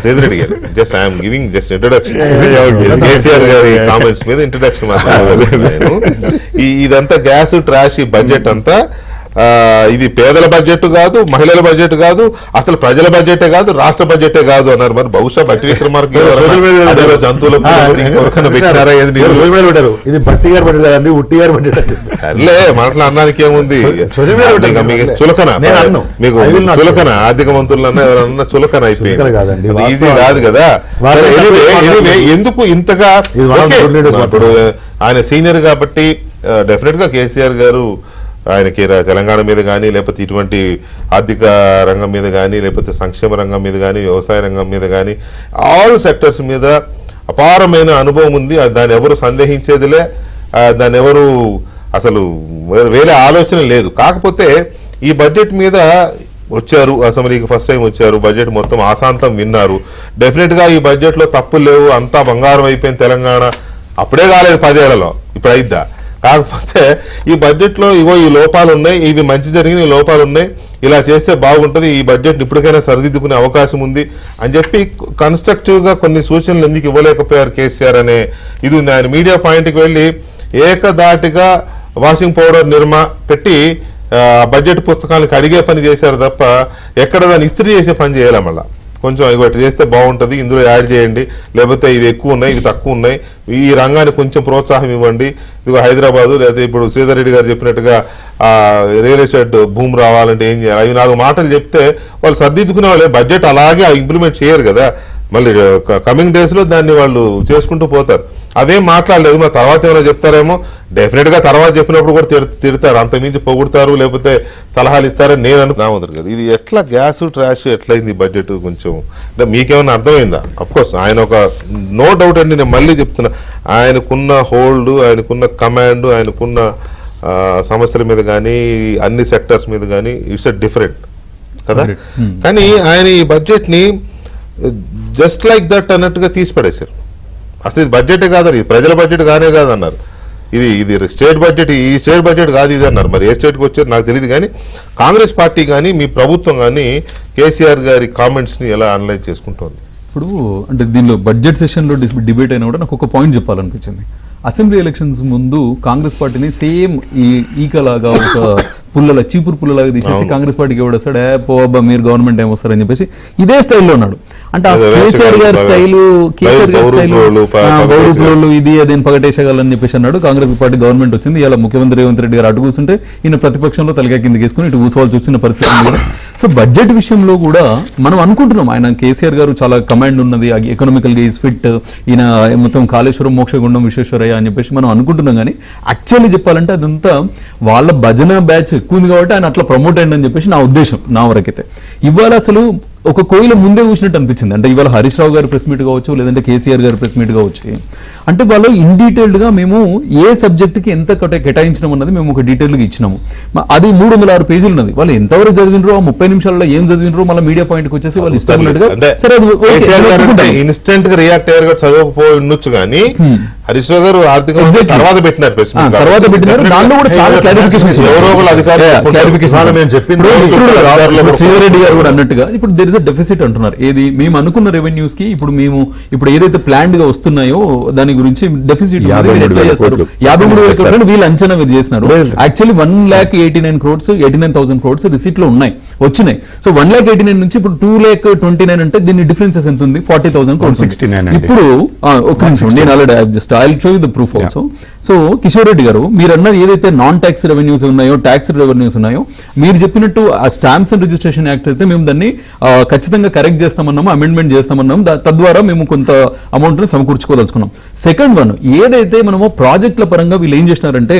Sedireddy garu just I'm giving just introduction. కేసీఆర్ గారి కామెంట్స్ మీద ఇంట్రొడక్షన్ మాట్లాడలేదు. ఇదంతా గ్యాస్ ట్రాష్. ఈ బడ్జెట్ అంతా ఇది పేదల బడ్జెట్ కాదు, మహిళల బడ్జెట్ కాదు, అసలు ప్రజల బడ్జెటే కాదు, రాష్ట్ర బడ్జెటే కాదు అన్నారు. మరి బహుశా బట్టి విక్రమార్క జంతువులకు మాటలు అన్నానికి ఏముంది? చులకన, మీకు చులకన, ఆర్థిక మంత్రులన్నా ఎవరన్నా చులకన అయిపోయింది. ఈజీ కాదు కదా. ఎందుకు ఇంతగా? ఇప్పుడు ఆయన సీనియర్ కాబట్టి డెఫినెట్ గా కేసీఆర్ గారు ఆయనకి తెలంగాణ మీద కానీ, లేకపోతే ఇటువంటి ఆర్థిక రంగం మీద కానీ, లేకపోతే సంక్షేమ రంగం మీద కానీ, వ్యవసాయ రంగం మీద కానీ, ఆల్ సెక్టర్స్ మీద అపారమైన అనుభవం ఉంది. దాన్ని ఎవరు సందేహించేదిలే. దాన్ని ఎవరు అసలు వేరే ఆలోచన లేదు. కాకపోతే ఈ బడ్జెట్ మీద వచ్చారు, అసెంబ్లీకి ఫస్ట్ టైం వచ్చారు, బడ్జెట్ మొత్తం ఆశాంతం విన్నారు. డెఫినెట్గా ఈ బడ్జెట్లో తప్పులు లేవు, అంతా బంగారం అయిపోయింది తెలంగాణ, అప్పుడే కాలేదు 10 ఏళ్లలో, ఇప్పుడు అయిద్దా. కాకపోతే ఈ బడ్జెట్లో ఇగో ఈ లోపాలు ఉన్నాయి, ఇవి మంచి జరిగిన ఈ లోపాలు ఉన్నాయి, ఇలా చేస్తే బాగుంటుంది, ఈ బడ్జెట్ ఇప్పటికైనా సరిదిద్దుకునే అవకాశం ఉంది అని చెప్పి కన్స్ట్రక్టివ్గా కొన్ని సూచనలు ఎందుకు ఇవ్వలేకపోయారు కేసీఆర్ అనే ఇది ఉంది. ఆయన మీడియా పాయింట్కి వెళ్ళి ఏకదాటిగా వాషింగ్ పౌడర్ నిర్మా పెట్టి బడ్జెట్ పుస్తకాలకు అడిగే పని చేశారు తప్ప ఎక్కడ దాన్ని ఇస్త్రీ చేసే పని చేయాలి. మళ్ళీ కొంచెం ఇవి చేస్తే బాగుంటుంది, ఇందులో యాడ్ చేయండి, లేకపోతే ఇవి ఎక్కువ ఉన్నాయి, ఇవి తక్కువ ఉన్నాయి, ఈ రంగానికి కొంచెం ప్రోత్సాహం ఇవ్వండి. ఇదిగో హైదరాబాదు లేదా ఇప్పుడు శ్రీధర్ రెడ్డి గారు చెప్పినట్టుగా రియల్ ఎస్టేట్ భూమి రావాలంటే ఏం చేయాలి, అవి 4 మాటలు చెప్తే వాళ్ళు సర్దిద్దుకునే వాళ్ళు బడ్జెట్ అలాగే ఇంప్లిమెంట్ చేయరు కదా. మళ్ళీ కమింగ్ డేస్లో దాన్ని వాళ్ళు చేసుకుంటూ పోతారు. అవేం మాట్లాడలేదు, మా తర్వాత ఏమైనా చెప్తారేమో. డెఫినెట్గా తర్వాత చెప్పినప్పుడు కూడా తిడతారు, అంతమించి పొగుడతారు, లేకపోతే సలహాలు ఇస్తారని నేను అనుకున్నాను కదా. ఇది ఎట్లా గ్యాస్ ట్రాష్ ఎట్లయింది బడ్జెట్ కొంచెం అంటే మీకేమైనా అర్థమైందా? అఫ్కోర్స్ ఆయన ఒక నో డౌట్ అండి, నేను మళ్ళీ చెప్తున్నా, ఆయనకున్న హోల్డ్, ఆయనకున్న కమాండ్, ఆయనకున్న సమస్యల మీద కానీ అన్ని సెక్టర్స్ మీద కానీ ఇట్స్ డిఫరెంట్ కదా. కానీ ఆయన ఈ బడ్జెట్ని జస్ట్ లైక్ దట్ అన్నట్టుగా తీసి పడేశారు. అసలు ఇది బడ్జెటే కాదు, ఇది ప్రజల బడ్జెట్ కానే కాదన్నారు, ఇది స్టేట్ బడ్జెట్, ఈ స్టేట్ బడ్జెట్ కాదు ఇది అన్నారు. మరి ఏ స్టేట్కి వచ్చారు నాకు తెలియదు. కానీ కాంగ్రెస్ పార్టీ కానీ మీ ప్రభుత్వం కానీ కేసీఆర్ గారి కామెంట్స్ని ఎలా అనలైజ్ చేసుకుంటోంది? ఇప్పుడు అంటే దీనిలో బడ్జెట్ సెషన్లో డిబేట్ అయినా కూడా నాకు ఒక పాయింట్ చెప్పాలనిపించింది. అసెంబ్లీ ఎలక్షన్స్ ముందు కాంగ్రెస్ పార్టీని సేమ్ ఈకలాగా ఒక పుల్లల చీపురు పుల్లలాగా తీసేసి కాంగ్రెస్ పార్టీకి ఎవడొస్తాడు, పోబ్బా మీరు గవర్నమెంట్ ఏమొస్తారని చెప్పేసి ఇదే స్టైల్లో ఉన్నాడు. అంటే ఆ కేసీఆర్ గారి స్టైలు బౌరుపులు ఇది అదేం పగటేసగాలని చెప్పేసి అన్నాడు. కాంగ్రెస్ పార్టీ గవర్నమెంట్ వచ్చింది, ఇలా ముఖ్యమంత్రి రేవంత్ రెడ్డి గారు అటు కూర్చుంటే ఈయన ప్రతిపక్షంలో తలకాయ కిందకి వేసుకుని ఇటు కూర్చోవాల్సి వచ్చిన పరిస్థితి. సో బడ్జెట్ విషయంలో కూడా మనం అనుకుంటున్నాం ఆయన కేసీఆర్ గారు చాలా కమాండ్ ఉన్నది, ఎకనామికల్ గా ఈజ్ ఫిట్, ఈయన మొత్తం కాళేశ్వరం మోక్షగుండం విశ్వేశ్వరయ్య అని చెప్పేసి మనం అనుకుంటున్నాం. కానీ యాక్చువల్లీ చెప్పాలంటే అదంతా వాళ్ళ భజన బ్యాచ్ ఎక్కువ ఉంది కాబట్టి ఆయన అట్లా ప్రమోట్ అయ్యిందని చెప్పేసి నా ఉద్దేశం. నా వరకైతే ఇవాళ అసలు ఒక కోయిల ముందే కూర్చున్నట్టు అనిపించింది. అంటే ఇవాళ హరీష్ రావు గారి ప్రెస్ మీట్ కావచ్చు, లేదంటే కేసీఆర్ గారి ప్రెస్ మీట్ కావచ్చు, అంటే వాళ్ళు ఇన్ డీటెయిల్డ్ గా మేము ఏ సబ్జెక్ట్కి ఎంత కేటాయించడం అన్నది మేము ఒక డీటెయిల్గా ఇచ్చినాము. అది 306 పేజీలు ఉన్నది. వాళ్ళు ఎంతవరకు చదివినరో ఆ 30 నిమిషాలలో ఏం చదివినరో మళ్ళీ మీడియా పాయింట్కి వచ్చేసి వాళ్ళు ఇష్టమైనట్టుగా సరే ఇన్స్టెంట్ గా రియాక్ట్ అయ్యారు, చదవకపోయి ఉండొచ్చు. కానీ హరీష్ రావు గారు ఆర్థిక తర్వాత పెట్టినారు ప్రెస్ మీట్, తర్వాత పెట్టినారు. దాంట్లో కూడా చాలా క్లారిఫికేషన్ శ్రీధర్ రెడ్డి గారు కూడా అన్నట్టుగా ఇప్పుడు దేర్ ఇస్ అ డెఫిసిట్ అంటున్నారు. ఏది మేము అనుకున్న రెవెన్యూస్ కి ఇప్పుడు ఏదైతే ప్లాన్డ్ గా వస్తున్నాయో దాని గురించి డెఫిసిట్ 53,000 కోట్లు వీళ్ళు అంచనా మీరు చేసినారు. యాక్చువల్లీ 1,89,000 crores 89,000 crores రిసీట్ లో వచ్చినాయి. సో 1,89,000 నుంచి ఇప్పుడు 2,29,000 అంటే దీని డిఫరెన్సెస్ ఎంత ఉంది? 40,000 crores. ఇప్పుడు ఒక నిమిషం, నేను already just I will show you the proof also. So Kishore Reddy గారు మీరు అన్నది ఏదైతే నాన్ ట్యాక్స్ రెవెన్యూస్ ఉన్నాయో, ట్యాక్స్ రెవెన్యూస్ ఉన్నాయో, మీరు చెప్పినట్టు ఆ స్టాంప్స్ అండ్ రిజిస్ట్రేషన్ యాక్ట్ అయితే మేము దాన్ని ఖచ్చితంగా కరెక్ట్ చేస్తామన్నాము, అమెండ్మెంట్ చేస్తామన్నాము. తద్వారా మేము కొంత అమౌంట్ ని సమకూర్చుకోదలుచుకున్నాం. సెకండ్ వన్, ఏదైతే మనము ప్రాజెక్టుల పరంగా వీళ్ళు ఏం చేసినారంటే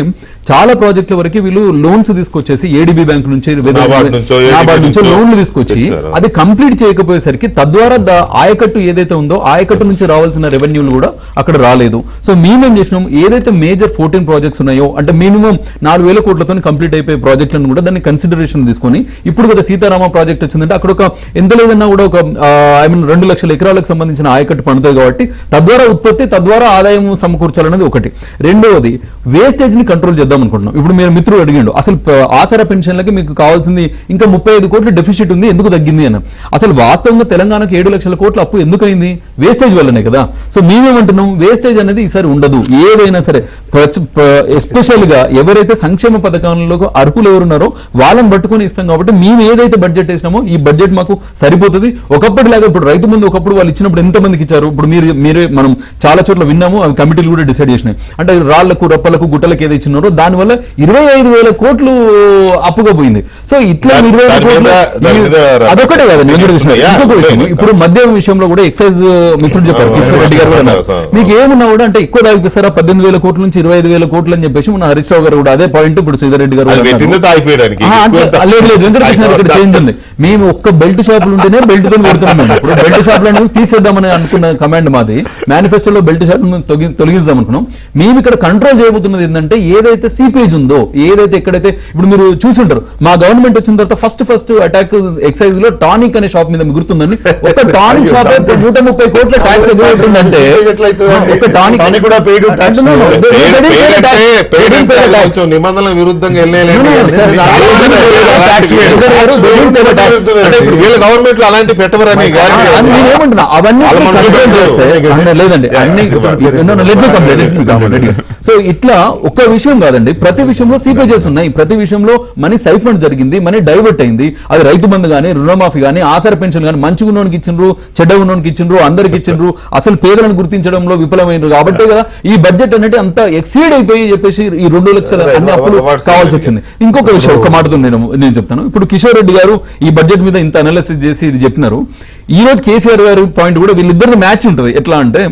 చాలా ప్రాజెక్టుల వరకు వీళ్ళు లోన్స్ తీసుకొచ్చేసి ఏడీబీ బ్యాంక్ నుంచి నాబార్డ్ నుంచో లోన్లు తీసుకొచ్చి అది కంప్లీట్ చేయకపోయేసరికి తద్వారా ఆయకట్టు ఏదైతే ఉందో ఆయకట్టు నుంచి రావాల్సిన రెవెన్యూలు కూడా అక్కడ రాలేదు. సో మేమేం చేసినాం, ఏదైతే మేజర్ 14 ప్రాజెక్ట్స్ ఉన్నాయో అంటే మినిమం 4,000 కోట్లతో కంప్లీట్ అయిపోయే ప్రాజెక్టులను కూడా దాన్ని కన్సిడరేషన్ తీసుకొని ఇప్పుడు కదా సీతారామ ప్రాజెక్ట్ వచ్చిందంటే అక్కడ ఒక ఎంత లేదన్నా కూడా ఒక 2 లక్షల ఎకరాలకు సంబంధించిన ఆయకట్టు పండుతుంది కాబట్టి తద్వారా ఉత్పత్తి, తద్వారా ఆదాయం సమకూర్చాలన్నది ఒకటి. రెండవది వేస్టేజ్ ని కంట్రోల్ చేద్దాం అనుకుంటున్నాం. ఇప్పుడు మీరు మిత్రుడు అడిగిండు అసలు ఆసరా పెన్షన్లకి మీకు కావాల్సింది ఇంకా 35 కోట్ల డెఫిసిట్ ఉంది, ఎందుకు తగ్గింది అని. అసలు వాస్తవంగా తెలంగాణకు 7 లక్షల కోట్ల అప్పు ఎందుకు అయింది? వేస్టేజ్ వల్లనే కదా. సో మేమేమంటున్నాం, వేస్టేజ్ అనేది ఈసారి ఉండదు. ఏదైనా సరే ఎస్పెషల్ గా ఎవరైతే సంక్షేమ పథకాలలో అర్హులు ఎవరున్నారో వాళ్ళని పట్టుకుని ఇస్తాం కాబట్టి మేము ఏదైతే బడ్జెట్ వేసినామో ఈ బడ్జెట్ మాకు సరిపోతుంది. ఒకప్పటిలాగా ఇప్పుడు రైతు ముందు ఒకప్పుడు వాళ్ళు ఇచ్చినప్పుడు ఎంతమందికి ఇచ్చారు, ఇప్పుడు మీరే మనం చాలా చోట్ల విన్నాము, అవి కమిటీలు కూడా డిసైడ్ చేసినాయి. అంటే రాళ్లకు, రప్పలకు, గుట్టలకు ఏదో ఇచ్చినారో దానివల్ల 25,000 కోట్లు అప్పుగా పోయింది. సో ఇట్లా 25 కోట్లు అదొకటే కాదండి. ఇంకొక విషయం, ఇప్పుడు మద్యం విషయంలో కూడా ఎక్సైజ్ మిత్రుడు చెప్పారు, కిషన్ రెడ్డి గారు కూడా అన్నారు, మీకు ఏమున్నా కూడా అంటే ఎక్కువ తాగిపిస్తారా 18,000 కోట్ల నుంచి 25,000 కోట్లు అని చెప్పేసి మన హరీష్ రావు గారు కూడా అదే పాయింట్ ఇప్పుడు శ్రీధర్ గారు అది అన్నారు. పెట్టిందే తాగిపోయడానికి లేదు వెంకటకృష్ణ గారు ఇక్కడ చేంజ్ ఉంది. మేము ఒక్క బెల్ట్ షాపులు ఉంటేనే బెల్ట్ తో పెడుతున్నాం. మేము ఇప్పుడు బెల్ట్ షాపులు అనేది తీసేద్దామని అనుకున్న కమాండ్ మాది. మేనిఫెస్టోలో బెల్ట్ షాప్ తొలగిద్దాం అనుకున్నాం. మేము ఇక్కడ కంట్రోల్ చేయబోతున్నది ఏంటంటే ఏదైతే సీపేజ్ ఉందో, ఏదైతే ఎక్కడైతే ఇప్పుడు మీరు చూసుంటారు మా గవర్నమెంట్ వచ్చిన తర్వాత ఫస్ట్ అటాక్ ఎక్సైజ్ లో టానిక్ అనే షాప్ మీద మీకు గుర్తుందండి. ఒక టానిక్ షాప్ 130 కోట్ల ట్యాక్స్ ఎగురుతుందంటే ఒక టానిక్ కూడా paid tax. నిబంధనల విరుద్ధంగా గవర్నమెంట్ లో అలాంటి పెట్టవరని ఏమంటున్నా అవన్నీ కంట్రోల్ చేస్తే లేదండి అన్ని సో ఇట్లా ఒక్క విషయం కాదండి, ప్రతి విషయంలో సీపేజెస్ ఉన్నాయి, ప్రతి విషయంలో మనీ సైఫండ్ జరిగింది, మనీ డైవర్ట్ అయింది. అది రైతు బంధు కానీ, రుణమాఫీ కానీ, ఆసర పెన్షన్ కానీ, మంచి ఉన్నోనికి ఇచ్చిండ్రు, చెడ్డ ఉన్నోనికి ఇచ్చిండ్రు, అందరికి ఇచ్చిండ్రు, అసలు పేదలను గుర్తించడంలో విఫలమైనరు. కాబట్టే కదా ఈ బడ్జెట్ అనేది అంత ఎక్సీడ్ అయిపోయి చెప్పేసి ఈ 2 లక్షల అన్ని అప్పులు కావాల్సి వచ్చింది. ఇంకొక విషయం ఒక్క మాటతో నేను చెప్తాను. ఇప్పుడు కిషోర్ రెడ్డి గారు ఈ బడ్జెట్ మీద ఇంత అనాలిసిస్ చేసి ఇది చెప్పినారు. ఈ రోజు కేసీఆర్ గారి పాయింట్ కూడా వీళ్ళిద్దరు మ్యాచ్ ఉంటుంది. ఎట్లా అంటే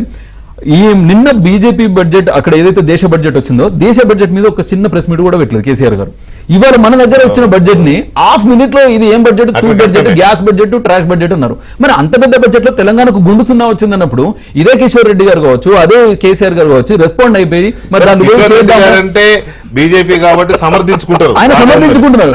ఈ నిన్న బీజేపీ బడ్జెట్ అక్కడ ఏదైతే దేశ బడ్జెట్ వచ్చిందో దేశ బడ్జెట్ మీద ఒక చిన్న ప్రెస్ మీట్ కూడా పెట్టలేదు కేసీఆర్ గారు. ఇవాళ మన దగ్గర వచ్చిన బడ్జెట్ ని హాఫ్ మినిట్ లో ఇది ఏం budget, two budget, gas budget, trash budget అన్నారు. మరి అంత పెద్ద బడ్జెట్ లో తెలంగాణకు గుండు సున్నా వచ్చిందన్నప్పుడు ఇదే కిషోర్ రెడ్డి గారు కావచ్చు, అదే కేసీఆర్ గారు కావచ్చు రెస్పాండ్ అయిపోయి మరి అంటే బీజేపీ కాబట్టి సమర్థించుకుంటారు, ఆయన సమర్థించుకుంటున్నారు.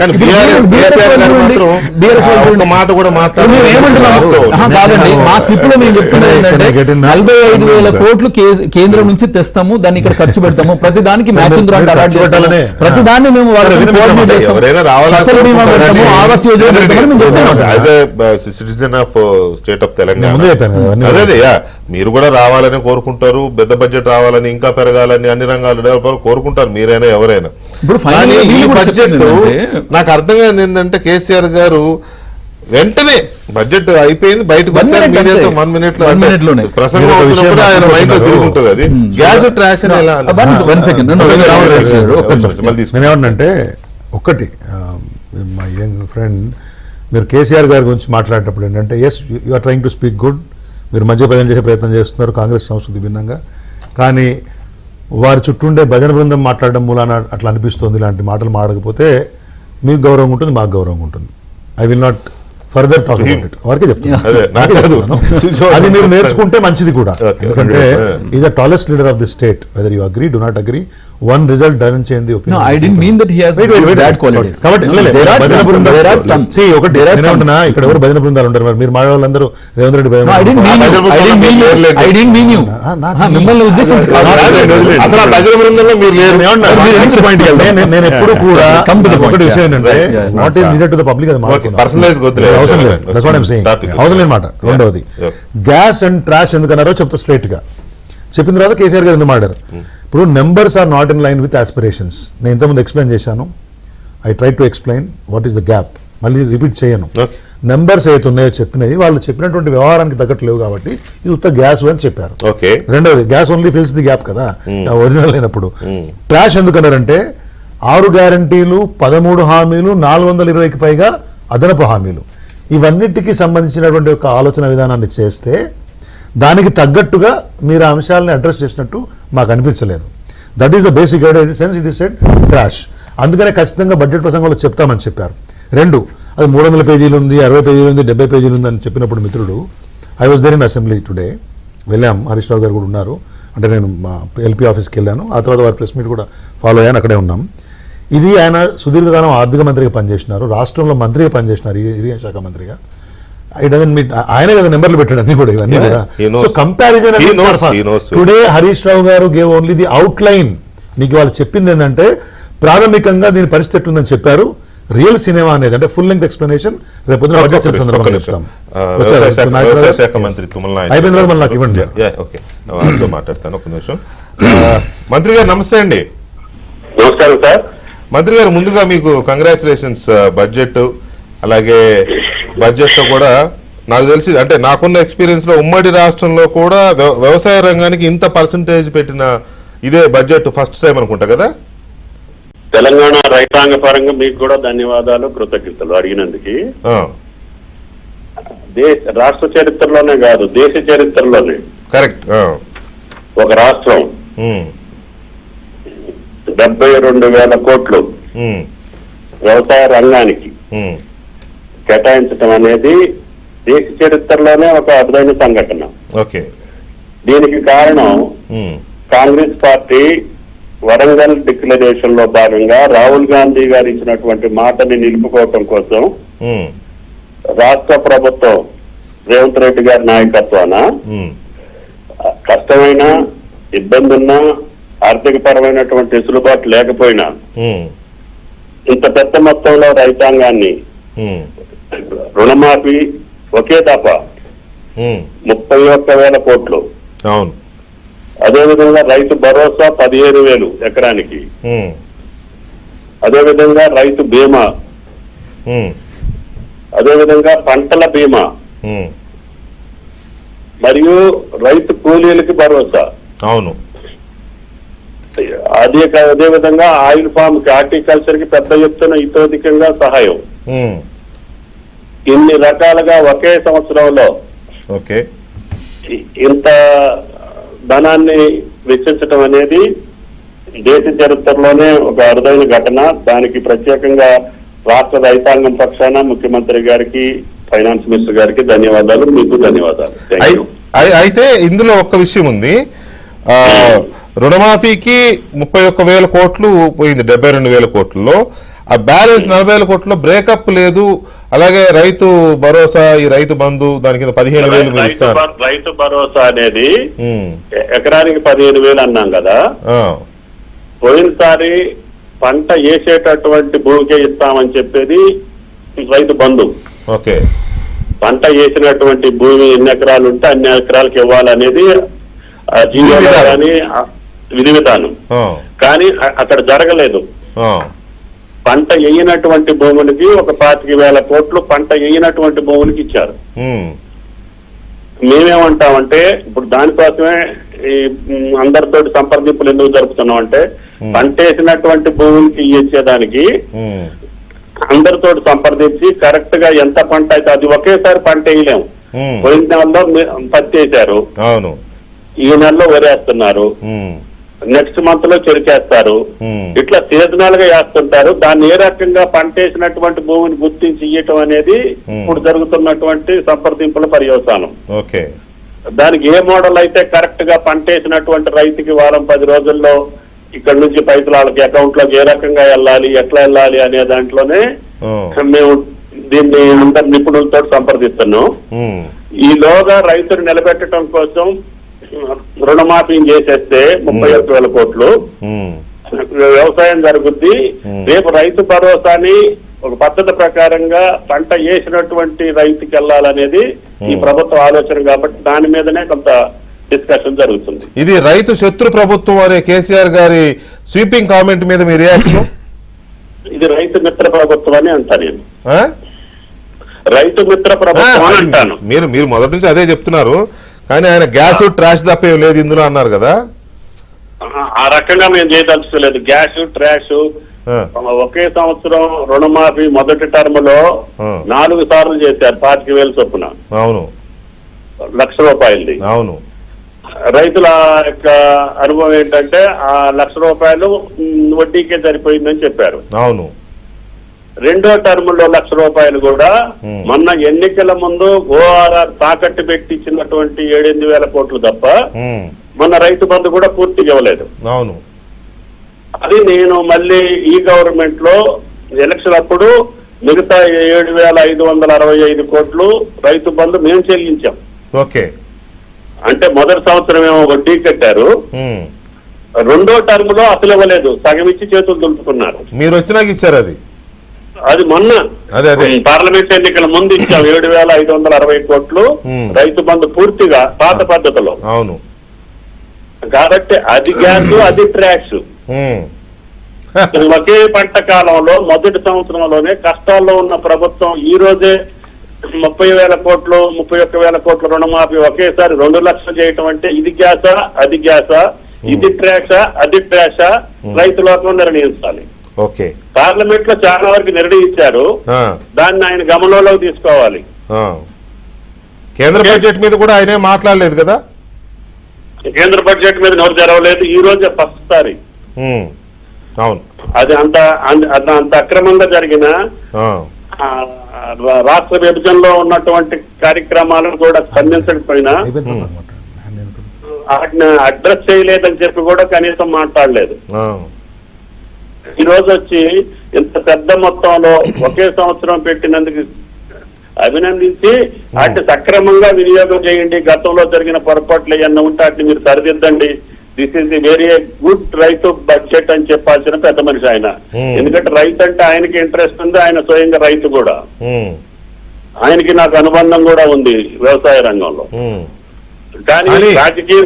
కాదండి మా స్లిప్ లో మేము చెప్తున్నది ఏంటంటే 45,000 కోట్లు కేంద్రం నుంచి తెస్తాము, దాన్ని ఇక్కడ ఖర్చు పెడతాము, ప్రతి దానికి మ్యాచింగ్ గ్రాంట్ అలాట్ చేస్తాము, ప్రతి దాన్ని మేము citizen of state of Telangana మీరు కూడా రావాలని కోరుకుంటారు, పెద్ద బడ్జెట్ రావాలని, ఇంకా పెరగాలని, అన్ని రంగాలు డెవలప్ కోరుకుంటారు మీరైనా ఎవరైనా. కానీ ఈ బడ్జెట్ నాకు అర్థం కాదు ఏంటంటే కేసీఆర్ గారు వెంటనే బడ్జెట్ అయిపోయింది బయటకు వచ్చారు, మీడియాతో 1 minute లో ప్రసంగం అవుతున్నప్పుడు ఆయన మైండ్ లో తిరుగుంటుంది. అది గ్యాస్ ట్రాష్ నేనేమంటే ఒకటి మై యంగ్ ఫ్రెండ్ మీరు కేసీఆర్ గారి గురించి మాట్లాడేటప్పుడు ఏంటంటే yes you are trying to speak good, మీరు మధ్య భజన చేసే ప్రయత్నం చేస్తున్నారు కాంగ్రెస్ సంస్కృతి భిన్నంగా. కానీ వారి చుట్టూ ఉండే భజన బృందం మాట్లాడడం మూలాన అట్లా అనిపిస్తుంది. ఇలాంటి మాటలు మాడకపోతే మీకు గౌరవం ఉంటుంది, మాకు గౌరవం ఉంటుంది. I will not further talk about it. వారికే చెప్తున్నాను అది మీరు నేర్చుకుంటే మంచిది కూడా. ఎందుకంటే is the tallest leader of the state. Whether you agree do not agree, one result doesn't change the opinion. No, I didn't mean that he has bad qualities. కాబట్టి ఒకటి నేనేమంటున్నా ఇక్కడ ఎవరు భజన బృందాలు ఉంటారు, మరి మీరు మా వాళ్ళందరూ రేవంత్ రెడ్డి భజన మిమ్మల్ని ఉద్దేశించి అసలు భజన బృందంలో మీరు నేను ఎప్పుడు కూడా ఒకటి విషయం ఏంటంటే not is needed to the public అది పర్సనలైజ్ అవసరం లేదు. That's what I am saying. అవసరం లేని మాట. రెండవది గ్యాస్ అండ్ ట్రాష్ ఎందుకన్నారో చెప్తా స్ట్రైట్ గా. చెప్పిన తర్వాత కేసీఆర్ గారు ఎందుకు మాట్లాడారు. ఇప్పుడు numbers are not in line with aspirations. నేను ఇంతకుముందు ఎక్స్ప్లెయిన్ చేశాను. I try to explain what is the gap. మళ్ళీ రిపీట్ చేయను. నెంబర్స్ ఏవైతే ఉన్నాయో చెప్పినవి వాళ్ళు చెప్పినటువంటి వ్యవహారానికి తగ్గట్లేవు కాబట్టి ఇది ఉత్త గ్యాస్ అని చెప్పారు. రెండవది gas only fils the gap కదా ఒరిజినల్ లేనప్పుడు. ట్రాష్ ఎందుకన్నారంటే 6 గ్యారంటీలు, 13 హామీలు, 420కి పైగా అదనపు హామీలు, ఇవన్నిటికీ సంబంధించినటువంటి ఒక ఆలోచన విధానాన్ని చేస్తే దానికి తగ్గట్టుగా మీరు ఆ అంశాలని అడ్రస్ చేసినట్టు మాకు అనిపించలేదు. That is the basic sense. It is said trash. అందుకనే ఖచ్చితంగా బడ్జెట్ ప్రసంగంలో చెప్తామని చెప్పారు. 2 అది 300 పేజీలు ఉంది, 60 పేజీలు ఉంది, 70 పేజీలు ఉంది అని చెప్పినప్పుడు మిత్రుడు I was there in assembly today. వెళ్ళాం, హరీష్ రావు గారు కూడా ఉన్నారు. అంటే నేను మా ఎల్పీ ఆఫీస్కి వెళ్ళాను, ఆ తర్వాత వారి ప్రెస్ మీట్ కూడా ఫాలో అయ్యాను, అక్కడే ఉన్నాం. ఇది ఆయన సుదీర్ఘకాలం ఆర్థిక మంత్రిగా పనిచేసినారు, రాష్ట్రంలో మంత్రిగా పనిచేసినారు, ఇరిగేషన్ శాఖ మంత్రిగా. ఆయన కదా నెంబర్లు పెట్టాడు అన్ని కూడా ఇవన్నీ కూడా. So comparison today Harish Rao గారు gave only the out line. నీకు వాళ్ళు చెప్పింది ఏంటంటే ప్రాథమికంగా దీని పరిస్థితి ఎట్లుందని చెప్పారు. రియల్ సినిమా అనేది అంటే ఫుల్ లెంగ్త్ ఎక్స్ప్లెనేషన్ రేపు బడ్జెట్ సందర్భంగా చెప్తాం. అయిపోయిన తర్వాత మళ్ళీ నాకు ఇవ్వండి. మాట్లాడతాను ఒక నిమిషం. మంత్రి గారు నమస్తే అండి. నమస్కారం సార్. మంత్రి గారు ముందుగా మీకు కంగ్రాచులేషన్స్. బడ్జెట్ అలాగే బడ్జెట్ లో కూడా నాకు తెలిసి అంటే నాకున్న ఎక్స్పీరియన్స్ లో ఉమ్మడి రాష్ట్రంలో కూడా వ్యవసాయ రంగానికి ఇంత పర్సంటేజ్ పెట్టిన ఇదే బడ్జెట్ ఫస్ట్ టైం అనుకుంటా కదా. తెలంగాణ రైతాంగ పరంగా మీకు కూడా ధన్యవాదాలు, కృతజ్ఞతలు అడిగినందుకు. రాష్ట్ర చరిత్రలోనే కాదు దేశ చరిత్రలోనే కరెక్ట్ ఒక రాష్ట్రం 72,000 కోట్లు వ్యవసాయ రంగానికి కేటాయించడం అనేది దేశ చరిత్రలోనే ఒక అరుదైన సంఘటన. ఓకే. దీనికి కారణం కాంగ్రెస్ పార్టీ వరంగల్ డిక్లరేషన్ లో భాగంగా రాహుల్ గాంధీ గారు ఇచ్చినటువంటి మాటని నిలుపుకోవటం కోసం రాష్ట్ర ప్రభుత్వం రేవంత్ రెడ్డి గారి నాయకత్వాన కష్టమైన ఇబ్బంది ఉన్నా ఆర్థిక పరమైనటువంటి వెసులుబాటు లేకపోయినా ఇంత పెద్ద మొత్తంలో రైతాంగాన్ని రుణమాఫీ ఒకే దఫా 31,000 కోట్లు, అవును, అదేవిధంగా రైతు భరోసా 15,000 ఎకరానికి, అదేవిధంగా రైతు బీమా, అదేవిధంగా పంటల బీమా మరియు రైతు కూలీలకి భరోసా, అవును, అదేవిధంగా ఆయిల్ ఫామ్ కి హార్టికల్చర్ కి పెద్ద ఎత్తున ఇతోధికంగా సహాయం, ఇన్ని రకాలుగా ఒకే సంవత్సరంలో ఓకే ఇంత ధనాన్ని వెచ్చించడం అనేది దేశ చరిత్రలోనే ఒక అరుదైన ఘటన. దానికి ప్రత్యేకంగా రాష్ట్ర రైతాంగం పక్షాన ముఖ్యమంత్రి గారికి, ఫైనాన్స్ మినిస్టర్ గారికి ధన్యవాదాలు. మీకు ధన్యవాదాలు. అయితే ఇందులో ఒక్క విషయం ఉంది. రుణమాఫీకి 31,000 కోట్లు పోయింది 72,000 కోట్లలో. ఆ బ్యాలెన్స్ 40,000 కోట్లలో బ్రేకప్ లేదు. అలాగే రైతు భరోసా, ఈ రైతు బంధు దాని కింద 15,000 మీరు ఇస్తారు. రైతు భరోసా అనేది ఎకరానికి 15,000 అన్నాం కదా. పోయినసారి పంట వేసేటటువంటి భూమికే ఇస్తామని చెప్పేది రైతు బంధు. ఓకే. పంట వేసినటువంటి భూమి ఎన్ని ఎకరాలు ఉంటే అన్ని ఎకరాలకు ఇవ్వాలనేది జీవో కానీ విధి విధానం. కానీ అక్కడ జరగలేదు. పంట వేయనటువంటి భూములకి ఒక 25,000 కోట్లు పంట వేయనటువంటి భూములకి ఇచ్చారు. మేమేమంటామంటే ఇప్పుడు దానికోసమే ఈ అందరితోటి సంప్రదింపులు ఎందుకు జరుపుతున్నాం అంటే, పంట వేసినటువంటి భూములకి ఇచ్చేదానికి అందరితోటి సంప్రదించి కరెక్ట్ గా ఎంత పంట అయితే అది ఒకేసారి పంట వేయలేము. పోయిన నెలలో పత్తి వేశారు, ఈ నెలలో వరేస్తున్నారు, నెక్స్ట్ మంత్ లో చెరికేస్తారు, ఇట్లా సీజనల్ గా వేస్తుంటారు. దాన్ని ఏ రకంగా పంట వేసినటువంటి భూమిని గుర్తించి ఇయ్యటం అనేది ఇప్పుడు జరుగుతున్నటువంటి సంప్రదింపుల పర్యవసానం. దానికి ఏ మోడల్ అయితే కరెక్ట్ గా పంట వేసినటువంటి రైతుకి వారం 10 రోజుల్లో ఇక్కడ నుంచి పైసలు వాళ్ళకి అకౌంట్ లోకి ఏ రకంగా వెళ్ళాలి, ఎట్లా వెళ్ళాలి అనే దాంట్లోనే మేము దీన్ని అందరి నిపుణులతో సంప్రదిస్తున్నాం. ఈలోగా రైతును నిలబెట్టడం కోసం రుణమాఫీ చేసేస్తే 31,000 కోట్లు వ్యవసాయం జరుగుద్ది. రేపు రైతు భరోసాని ఒక పద్ధతి ప్రకారంగా పంట వేసినటువంటి రైతుకి వెళ్ళాలనేది ఈ ప్రభుత్వ ఆలోచన కాబట్టి దాని మీదనే కొంత డిస్కషన్ జరుగుతుంది. ఇది రైతు శత్రు ప్రభుత్వం అనే కేసీఆర్ గారి స్వీపింగ్ కామెంట్ మీద మీ రియాక్షన్? ఇది రైతు మిత్ర ప్రభుత్వం అని అంటా నేను. రైతు మిత్ర ప్రభుత్వం అని అంటాను. మీరు మొదటి నుంచి అదే చెప్తున్నారు, కానీ ఆయన గ్యాస్ ట్రాష్ తప్ప లేదు ఇందులో అన్నారు కదా. ఆ రకంగా మేము చేయదలుచుకోలేదు. గ్యాస్ ట్రాష్ ఒకే సంవత్సరం రుణమాఫీ మొదటి టర్మ్ లో 4 సార్లు చేశారు 25,000 చొప్పున. అవును, ₹1,00,000. అవును. రైతుల యొక్క అనుభవం ఏంటంటే ఆ ₹1,00,000 వడ్డీకే సరిపోయిందని చెప్పారు. అవును. రెండో టర్మ్ లో ₹1,00,000 కూడా మొన్న ఎన్నికల ముందు ఓఆర్ఆర్ తాకట్టు పెట్టి ఇచ్చినటువంటి 7,000 కోట్లు తప్ప మొన్న రైతు బంధు కూడా పూర్తిగా ఇవ్వలేదు. అవును. అది నేను మళ్ళీ ఈ గవర్నమెంట్ లో ఎలక్షన్ అప్పుడు మిగతా 7,565 కోట్లు రైతు బంధు మేము చెల్లించాం. ఓకే. అంటే మొదటి సంవత్సరం ఏమో వడ్డీ కట్టారు, రెండో టర్మ్ లో అసలు ఇవ్వలేదు, సగం ఇచ్చి చేతులు దులుపుకున్నారు. మీరు వచ్చినాక ఇచ్చారు అది మొన్న పార్లమెంట్ ఎన్నికల ముందు ఇచ్చాం 7,560 కోట్లు రైతు బంధు పూర్తిగా పాత పద్ధతిలో. అవును. కాబట్టి అది గ్యాస్, అది ట్రాక్స్. ఒకే పంట కాలంలో మొదటి సంవత్సరంలోనే కష్టాల్లో ఉన్న ప్రభుత్వం ఈ రోజే 30,000 కోట్లు 31,000 కోట్ల రుణమాఫీ ఒకేసారి 2 లక్షలు చేయటం అంటే ఇది గ్యాసా, అది గ్యాసా, ఇది ట్రాక్సా, అది ట్రాషా, రైతు లోకం నిర్ణయించాలి. ఓకే. పార్లమెంట్ లో చాలా వరకు నిర్ణయించారు, దాన్ని ఆయన గమనంలోకి తీసుకోవాలి. కేంద్ర బడ్జెట్ మీద కూడా ఆయనే మాట్లాడలేదు కదా. కేంద్ర బడ్జెట్ మీద నోరు తెరవలేదు. ఈ రోజే ఫస్ట్ సారి. అవును, అది అంత అక్రమంగా జరిగిన రాష్ట్ర విభజనలో ఉన్నటువంటి కార్యక్రమాలను కూడా స్పందించకపోయినా వాటిని అడ్రస్ చేయలేదని చెప్పి కూడా కనీసం మాట్లాడలేదు. ఈ రోజు వచ్చి ఇంత పెద్ద మొత్తంలో ఒకే సంవత్సరం పెట్టినందుకు అభినందించి వాటిని సక్రమంగా వినియోగం చేయండి, గతంలో జరిగిన పొరపాట్లు ఏమన్నా ఉంటే వాటిని మీరు సరిదిద్దండి, this is the very good raithu budget అని చెప్పాల్సిన పెద్ద మనిషి ఆయన. ఎందుకంటే రైతు అంటే ఆయనకి ఇంట్రెస్ట్ ఉంది, ఆయన స్వయంగా రైతు కూడా, ఆయనకి నాకు అనుబంధం కూడా ఉంది వ్యవసాయ రంగంలో. కానీ రాజకీయం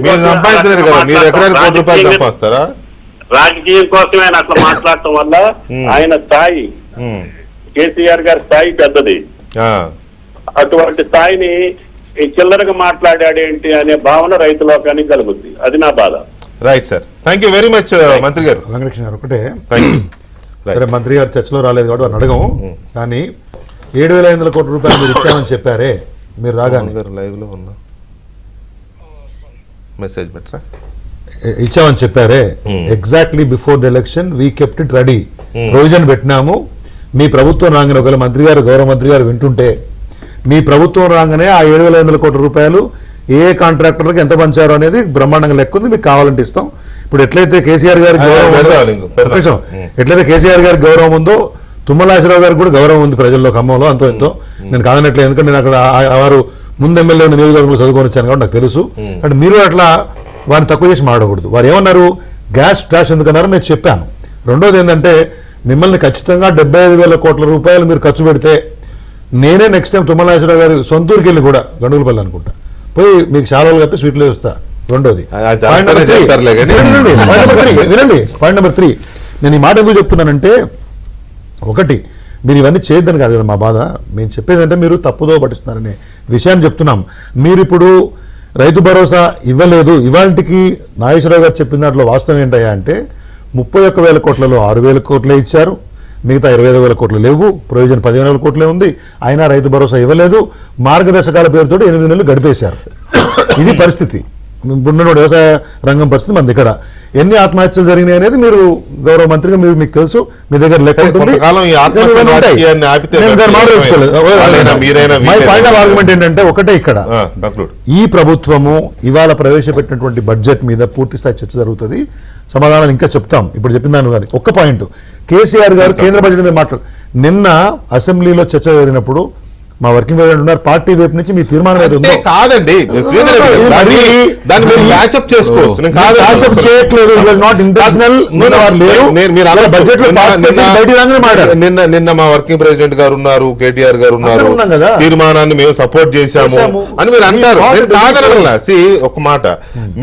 కోసమే ఆయన అట్లా మాట్లాడటం వల్ల ఆయన స్థాయి, కేసీఆర్ గారి స్థాయి పెద్దది. అటువంటి స్థాయిని చిల్లరగా మాట్లాడాడేంటి అనే భావన రైతు లోకానికి కలుగుద్ది. అది నా బాధ. Right sir, thank you very much మంత్రి గారు. వెంకటకృష్ణ గారు ఒకటే, మంత్రి గారు చర్చలో రాలేదు కాబట్టి వారిని అడగము, కానీ 7,500 కోట్ల రూపాయలు మీరు ఇచ్చామని చెప్పారే, మీరు రాగానే లైవ్ లో ఉన్నా మెసేజ్ పెట్టరా ఇచ్చామని చెప్పారే, exactly before the election we kept it ready, provision పెట్టినాము. మీ ప్రభుత్వం రాగానే, ఒకవేళ మంత్రి గారు, గౌరవ మంత్రి గారు వింటుంటే, మీ ప్రభుత్వం రాగానే ఆ 7,500 కోట్ల రూపాయలు ఏ కాంట్రాక్టర్లకు ఎంత పంచారు అనేది బ్రహ్మాండంగా లెక్క ఉంది, మీకు కావాలంటే ఇస్తాం. ఇప్పుడు ఎట్లయితే కేసీఆర్ గారి గౌరవం ఎట్లయితే కేసీఆర్ గారికి గౌరవం ఉందో, తుమ్మలాశ్వరరావు గారికి కూడా గౌరవం ఉంది ప్రజల్లో, ఖమ్మంలో అంతో ఎంతో. నేను కాదనట్లేదు, ఎందుకంటే నేను అక్కడ వారు ముందు ఎమ్మెల్యే నియోజకవర్గంలో చదువుకొని వచ్చాను కాబట్టి నాకు తెలుసు. అంటే మీరు అట్లా వారిని తక్కువ చేసి మాడకూడదు. వారు ఏమన్నారు, గ్యాస్ ట్రాష్ ఎందుకన్నారో నేను చెప్పాను. రెండోది ఏంటంటే, మిమ్మల్ని ఖచ్చితంగా 75,000 కోట్ల రూపాయలు మీరు ఖర్చు పెడితే నేనే నెక్స్ట్ టైం తుమ్మలాశ్వరరావు గారి సొంతూరుకి వెళ్ళి కూడా, గండుగులపల్లి అనుకుంటా, పోయి మీకు శాలలు కప్పి స్వీట్లు ఇస్తా. రెండోది వినండి, పాయింట్ నెంబర్ 3. నేను ఈ మాట ఎందుకు చెప్తున్నానంటే, ఒకటి, మీరు ఇవన్నీ చేయొద్దని కాదు కదా మా బాధ, మేము చెప్పేదంటే మీరు తప్పుదో పట్టిస్తున్నారనే విషయాన్ని చెప్తున్నాం. మీరు ఇప్పుడు రైతు భరోసా ఇవ్వలేదు, ఇవాళకి నాగేశ్వరరావు గారు చెప్పిన దాంట్లో వాస్తవం ఏంటయ్యా అంటే, 31,000 కోట్లలో 6,000 కోట్లే ఇచ్చారు, మిగతా 25,000 కోట్లు లేవు, ప్రొవిజన్ 15,000 కోట్లే ఉంది, అయినా రైతు భరోసా ఇవ్వలేదు. మార్గదర్శకాల పేరుతో 8 నెలలు గడిపేశారు. ఇది పరిస్థితి, ఉన్నటువంటి వ్యవసాయ రంగం పరిస్థితి మనది. ఇక్కడ ఎన్ని ఆత్మహత్యలు జరిగినాయి అనేది మీరు గౌరవ మంత్రిగా మీకు తెలుసు, మీ దగ్గర లెక్క ఉంటుంది. ఆర్గ్యుమెంట్ ఏంటంటే ఒకటే, ఇక్కడ ఈ ప్రభుత్వము ఇవాళ ప్రవేశపెట్టినటువంటి బడ్జెట్ మీద పూర్తి స్థాయి చర్చ జరుగుతుంది, సమాధానాలు ఇంకా చెప్తాం. ఇప్పుడు చెప్పినాను కానీ ఒక్క పాయింట్, కేసీఆర్ గారు కేంద్ర బడ్జెట్ మీద మాట్లాడు, నిన్న అసెంబ్లీలో చర్చ జరిగినప్పుడు మా వర్కింగ్ ప్రెసిడెంట్ ఉన్నారు, పార్టీ వైపు నుంచి మీ తీర్మానం ఏదో ఉందో కాదండి, నిన్న మా వర్కింగ్ ప్రెసిడెంట్ గారు ఉన్నారు, కేటీఆర్ గారు ఉన్నారు, తీర్మానాన్ని మేము సపోర్ట్ చేశాము అని మీరు అంటారు. కాదనసి ఒక మాట,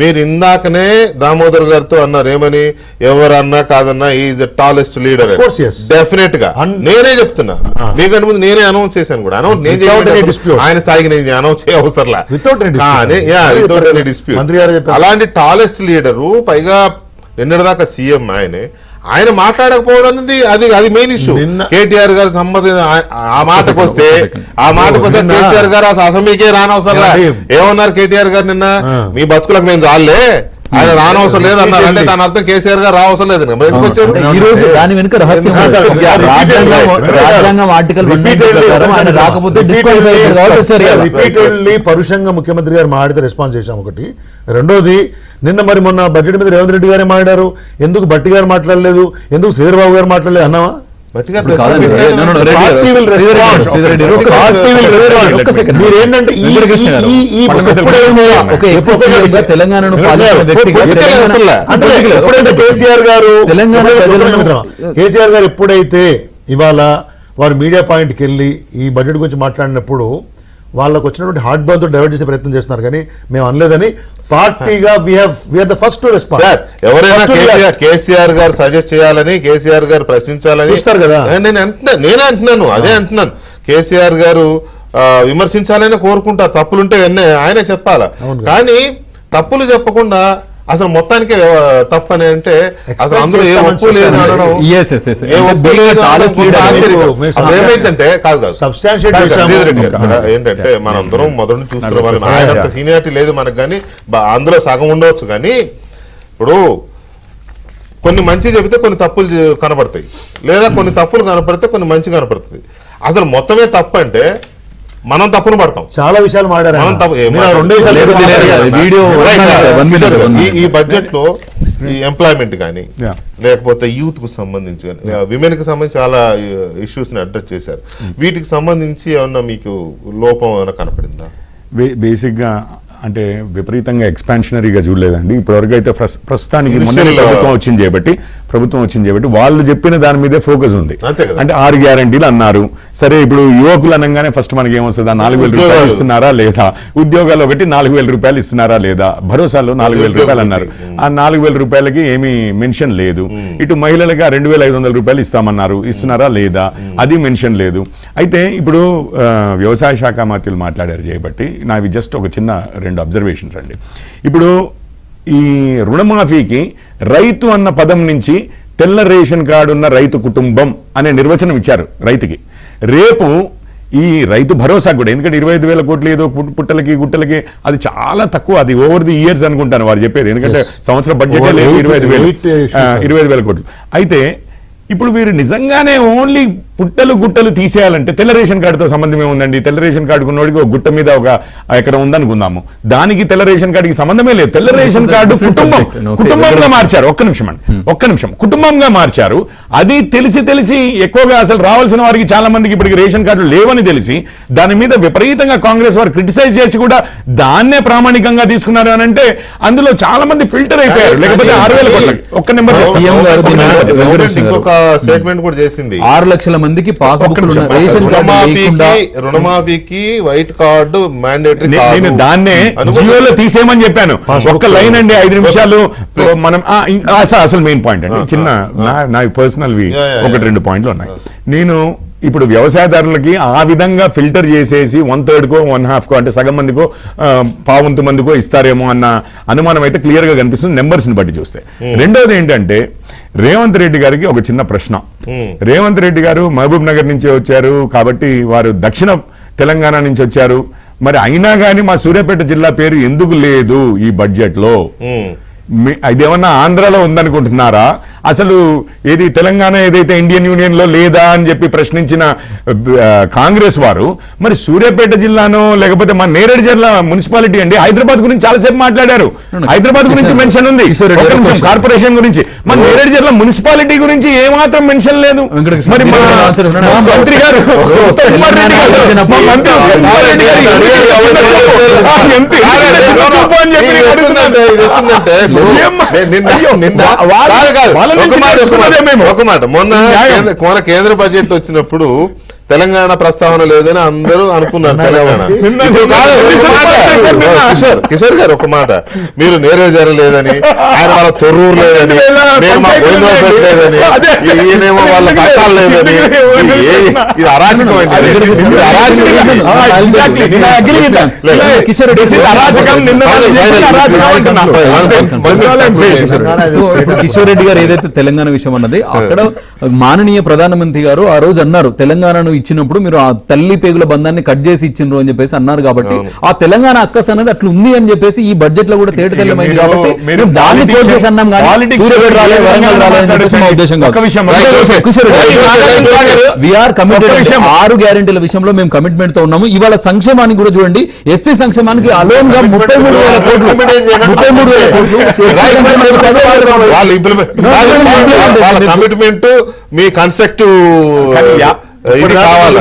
మీరు ఇందాకనే దామోదర్ గారితో అన్నారు, ఏమని, ఎవరన్నా కాదన్నా ఈజ్ టాలెస్ట్ లీడర్. డెఫినెట్ గా నేనే చెప్తున్నా, మీకంటే ముందు నేనే అనౌన్స్ చేశాను కూడా. ఆయన స్థాయికి నేను అనౌన్స్ చేయ అవసరంలా, అలాంటి టాలెస్ట్ లీడరు, పైగా నిన్నటిదాకా సీఎం ఆయన మాట్లాడకపోవడం అనేది అది మెయిన్ ఇష్యూ. కేటీఆర్ గారు సంబంధించిన ఆ మాటకు వస్తే కేసీఆర్ గారు అసెంబ్లీకే రానవసరంలా. ఏమన్నారు కేటీఆర్ గారు నిన్న, మీ బతుకులకు మేము చాలే, ఆయన రానవసరం లేదు అన్నారు. అంటే దాని అర్థం కేసీఆర్ గారు రావసరం లేదు. ఎందుకు వచ్చారు? ఈ రోజు దాని వెనుక రహస్యం రిపీటెడ్లీ పరుషంగా ముఖ్యమంత్రి గారు మాట్లాడితే రెస్పాన్స్ చేశాం ఒకటి. రెండోది, నిన్న మరి మొన్న బడ్జెట్ మీద రేవంత్ రెడ్డి గారే మాట్లాడారు, ఎందుకు భట్టి గారు మాట్లాడలేదు, ఎందుకు శ్రీధరబాబు గారు మాట్లాడలేదు అన్నావా? తెలంగాణను కేసీఆర్ గారు ఎప్పుడైతే ఇవాళ వారు మీడియా పాయింట్కి వెళ్ళి ఈ బడ్జెట్ గురించి మాట్లాడినప్పుడు వాళ్ళకు వచ్చినటువంటి హార్ట్ బర్న్ తో డైవర్ట్ చేసే ప్రయత్నం చేస్తున్నారు, కానీ మేము అనలేదని పార్టీగా we are the first to respond. ఎవరైనా కేసీఆర్ గారు సజెస్ట్ చేయాలని, కేసీఆర్ గారు ప్రశ్నించాలని చూస్తారు కదా. నేనే అంటున్నాను, అదే అంటున్నాను. కేసీఆర్ గారు విమర్శించాలని కోరుకుంటారు, తప్పులుంటే ఆయనే చెప్పాలా. కానీ తప్పులు చెప్పకుండా అసలు మొత్తానికి తప్పని అంటే అసలు అందులో ఏ ఒప్పు లేదు అనడం, Yes, yes, yes. ఏ అంటే ఒప్పు being a లేదు tallest అనడం leader ఆశ్చర్యం. అనేది అసలు ఏమైందంటే కాదు Substantiate కాదు, చేశాము. శ్రీధర్ రెడ్డి గారు, ఏంటంటే మనందరం మొదటి చూస్తున్న వాళ్ళం, ఆయనంత సీనియారిటీ లేదు మనకు, కానీ అందులో సగం ఉండవచ్చు. కానీ ఇప్పుడు కొన్ని మంచి చెబితే కొన్ని తప్పులు కనపడతాయి, లేదా కొన్ని తప్పులు కనపడితే కొన్ని మంచి కనపడుతుంది. అసలు మొత్తమే తప్పు అంటే మనం తప్పును పడతాం. చాలా విషయాలు మాట్లాడారు మనం తప్పు మీరు ఆ రెండే విషయాలు లేదు, లేదు, లేదు. Video Right. one minute, one minute. ఈ బడ్జెట్ లో ఈ ఎంప్లాయ్మెంట్ కానీ Yeah. లేకపోతే యూత్ కు సంబంధించి కానీ విమెన్ కి సంబంధించి చాలా ఇష్యూస్ ని అడ్రస్ చేశారు. వీటికి సంబంధించి ఏమన్నా మీకు లోపం ఏమైనా కనపడిందా? బేసిక్గా అంటే విపరీతంగా ఎక్స్పాన్షనరీగా చూడలేదండి ఇప్పటివరకు అయితే. ప్రస్తుతానికి మొన్న Initial, ప్రభుత్వం వచ్చింది చేయబట్టి వాళ్ళు చెప్పిన దాని మీదే ఫోకస్ ఉంది. అంతే కదా. అంటే 6 గ్యారంటీలు అన్నారు. సరే, ఇప్పుడు యువకులు అనగానే ఫస్ట్ మనకి ఏమొస్తుందా, 4,000 రూపాయలు ఇస్తున్నారా లేదా, ఉద్యోగాలు ఒకటి 4,000 రూపాయలు ఇస్తున్నారా లేదా, భరోసాలో 4,000 రూపాయలు అన్నారు. ఆ 4,000 రూపాయలకి ఏమీ మెన్షన్ లేదు. ఇటు మహిళలకి 2,500 రూపాయలు ఇస్తామన్నారు, ఇస్తున్నారా లేదా, అది మెన్షన్ లేదు. అయితే ఇప్పుడు వ్యవసాయ శాఖ మంత్రులు మాట్లాడారు చేయబట్టి నావి జస్ట్ ఒక చిన్న 2 అబ్జర్వేషన్స్ అండి. ఇప్పుడు ఈ రుణమాఫీకి రైతు అన్న పదం నుంచి తెల్ల రేషన్ కార్డు ఉన్న రైతు కుటుంబం అనే నిర్వచనం ఇచ్చారు రైతుకి. రేపు ఈ రైతు భరోసా కూడా, ఎందుకంటే 25,000 కోట్లు ఏదో పుట్టలకి గుట్టలకి అది చాలా తక్కువ, అది ఓవర్ ది ఇయర్స్ అనుకుంటాను వారు చెప్పేది, ఎందుకంటే సంవత్సరం బడ్జెట్ 25,000 కోట్లు. అయితే ఇప్పుడు వీరు నిజంగానే ఓన్లీ పుట్టలు గుట్టలు తీసేయాలంటే తెల్ల రేషన్ కార్డుతో సంబంధం ఏముందండి? తెల్ల రేషన్ కార్డు ఉన్నోడికి ఒక గుట్ట మీద ఒక ఎకరం ఉందనుకుందాము, దానికి తెల్ల రేషన్ కార్డుకి సంబంధమే లేదు. తెల్ల రేషన్ కార్డు కుటుంబంగా మార్చారు. ఒక్క నిమిషం కుటుంబంగా మార్చారు. అది తెలిసి ఎక్కువగా అసలు రావాల్సిన వారికి చాలా మందికి ఇప్పటికి రేషన్ కార్డులు లేవని తెలిసి దాని మీద విపరీతంగా కాంగ్రెస్ వారు క్రిటిసైజ్ చేసి కూడా దాన్నే ప్రామాణికంగా తీసుకున్నారు అని అంటే అందులో చాలా మంది ఫిల్టర్ అయిపోయారు. లేకపోతే 6,000 కోట్లకి ఒక్క నెంబర్ ఇంకొక స్టేట్మెంట్ కూడా చేసింది, 6 లక్షల మందికి పాస్బుక్ రేషన్ రుణమాఫీకి వైట్ కార్డు మ్యాండేటరీ. నేను దాన్నే జియోలో తీసేయమని చెప్పాను. ఒక్క లైన్ అండి, 5 నిమిషాలు మనం అసలు మెయిన్ పాయింట్ అండి, చిన్న నా పర్సనల్ 1-2 పాయింట్లు ఉన్నాయి. నేను ఇప్పుడు వ్యవసాయదారులకి ఆ విధంగా ఫిల్టర్ చేసేసి 1/3కో 1/2కో అంటే సగం మందికో పావంతు మందికో ఇస్తారేమో అన్న అనుమానం అయితే క్లియర్ గా కనిపిస్తుంది నెంబర్స్ని బట్టి చూస్తే. రెండోది ఏంటంటే రేవంత్ రెడ్డి గారికి ఒక చిన్న ప్రశ్న. రేవంత్ రెడ్డి గారు మహబూబ్ నగర్ నుంచి వచ్చారు కాబట్టి వారు దక్షిణ తెలంగాణ నుంచి వచ్చారు. మరి అయినా కానీ మా సూర్యాపేట జిల్లా పేరు ఎందుకు లేదు ఈ బడ్జెట్ లో? ఇదేమన్నా ఆంధ్రాలో ఉందనుకుంటున్నారా? అసలు ఏది తెలంగాణ ఏదైతే ఇండియన్ యూనియన్ లో లేదా అని చెప్పి ప్రశ్నించిన కాంగ్రెస్ వారు మరి సూర్యాపేట జిల్లాను లేకపోతే మా నేరేడు జిల్లా మున్సిపాలిటీ అండి, హైదరాబాద్ గురించి చాలాసేపు మాట్లాడారు. హైదరాబాద్ గురించి మెన్షన్ ఉంది, కార్పొరేషన్ గురించి. మన నేరేడు జిల్లా మున్సిపాలిటీ గురించి ఏమాత్రం మెన్షన్ లేదు. మరి మా మంత్రి గారు ఒక మాట మొన్న కేంద్ర బడ్జెట్ వచ్చినప్పుడు తెలంగాణ ప్రస్తావన లేదని అందరూ అనుకున్నారు. తెలంగాణ కిషోర్ గారు ఒక మాట, మీరు నేరేడు జరగలేదని, ఆయన వాళ్ళ తొర్రూరు లేదని, నేను మా గోవిందరావుపేట లేదని, ఈయనేమో వాళ్ళ పట్టాలు లేదని, ఇది అరాచకం అండి. కిషోర్ రెడ్డి గారు ఏదైతే తెలంగాణ విషయం అన్నది, అక్కడ మాననీయ ప్రధానమంత్రి గారు ఆ రోజు అన్నారు, తెలంగాణను ఇచ్చినప్పుడు మీరు ఆ తల్లి పేగుల బంధాన్ని కట్ చేసి ఇచ్చిండ్రు అని చెప్పేసి అన్నారు. కాబట్టి ఆ తెలంగాణ అక్కస్ అనేది అట్లా ఉంది అని చెప్పేసి ఈ బడ్జెట్ లో కూడా తేట తెల్లమైంది. కాబట్టి దాన్ని కోట్ చేసి అన్నాం కానీ సూర్యాపేట రాలేదు, వరంగల్ రాలేదు అని చెప్పేసి మా ఉద్దేశం కాదు. We are committed. 6 గ్యారెంటీల విషయంలో మేము కమిట్మెంట్ తో ఉన్నాము. ఇవాళ సంక్షేమానికి కూడా చూడండి, ఎస్సీ సంక్షేమానికి అలోన్ గా 33,000 కోట్లు కమిట్మెంట్ మీ కన్స్ట్రక్టివ్ ఇది కావాలి.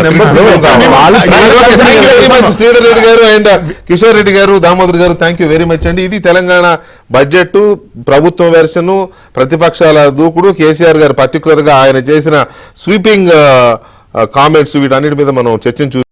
శ్రీధర్ రెడ్డి గారు అండ్ కిషోర్ రెడ్డి గారు, దామోదర్ గారు, థ్యాంక్ యూ వెరీ మచ్ అండి. ఇది తెలంగాణ బడ్జెట్ ప్రభుత్వం వెర్షన్, ప్రతిపక్షాల దూకుడు, కేసీఆర్ గారు పర్టికులర్ గా ఆయన చేసిన స్వీపింగ్ కామెంట్స్, వీటన్నిటి మీద మనం చర్చించు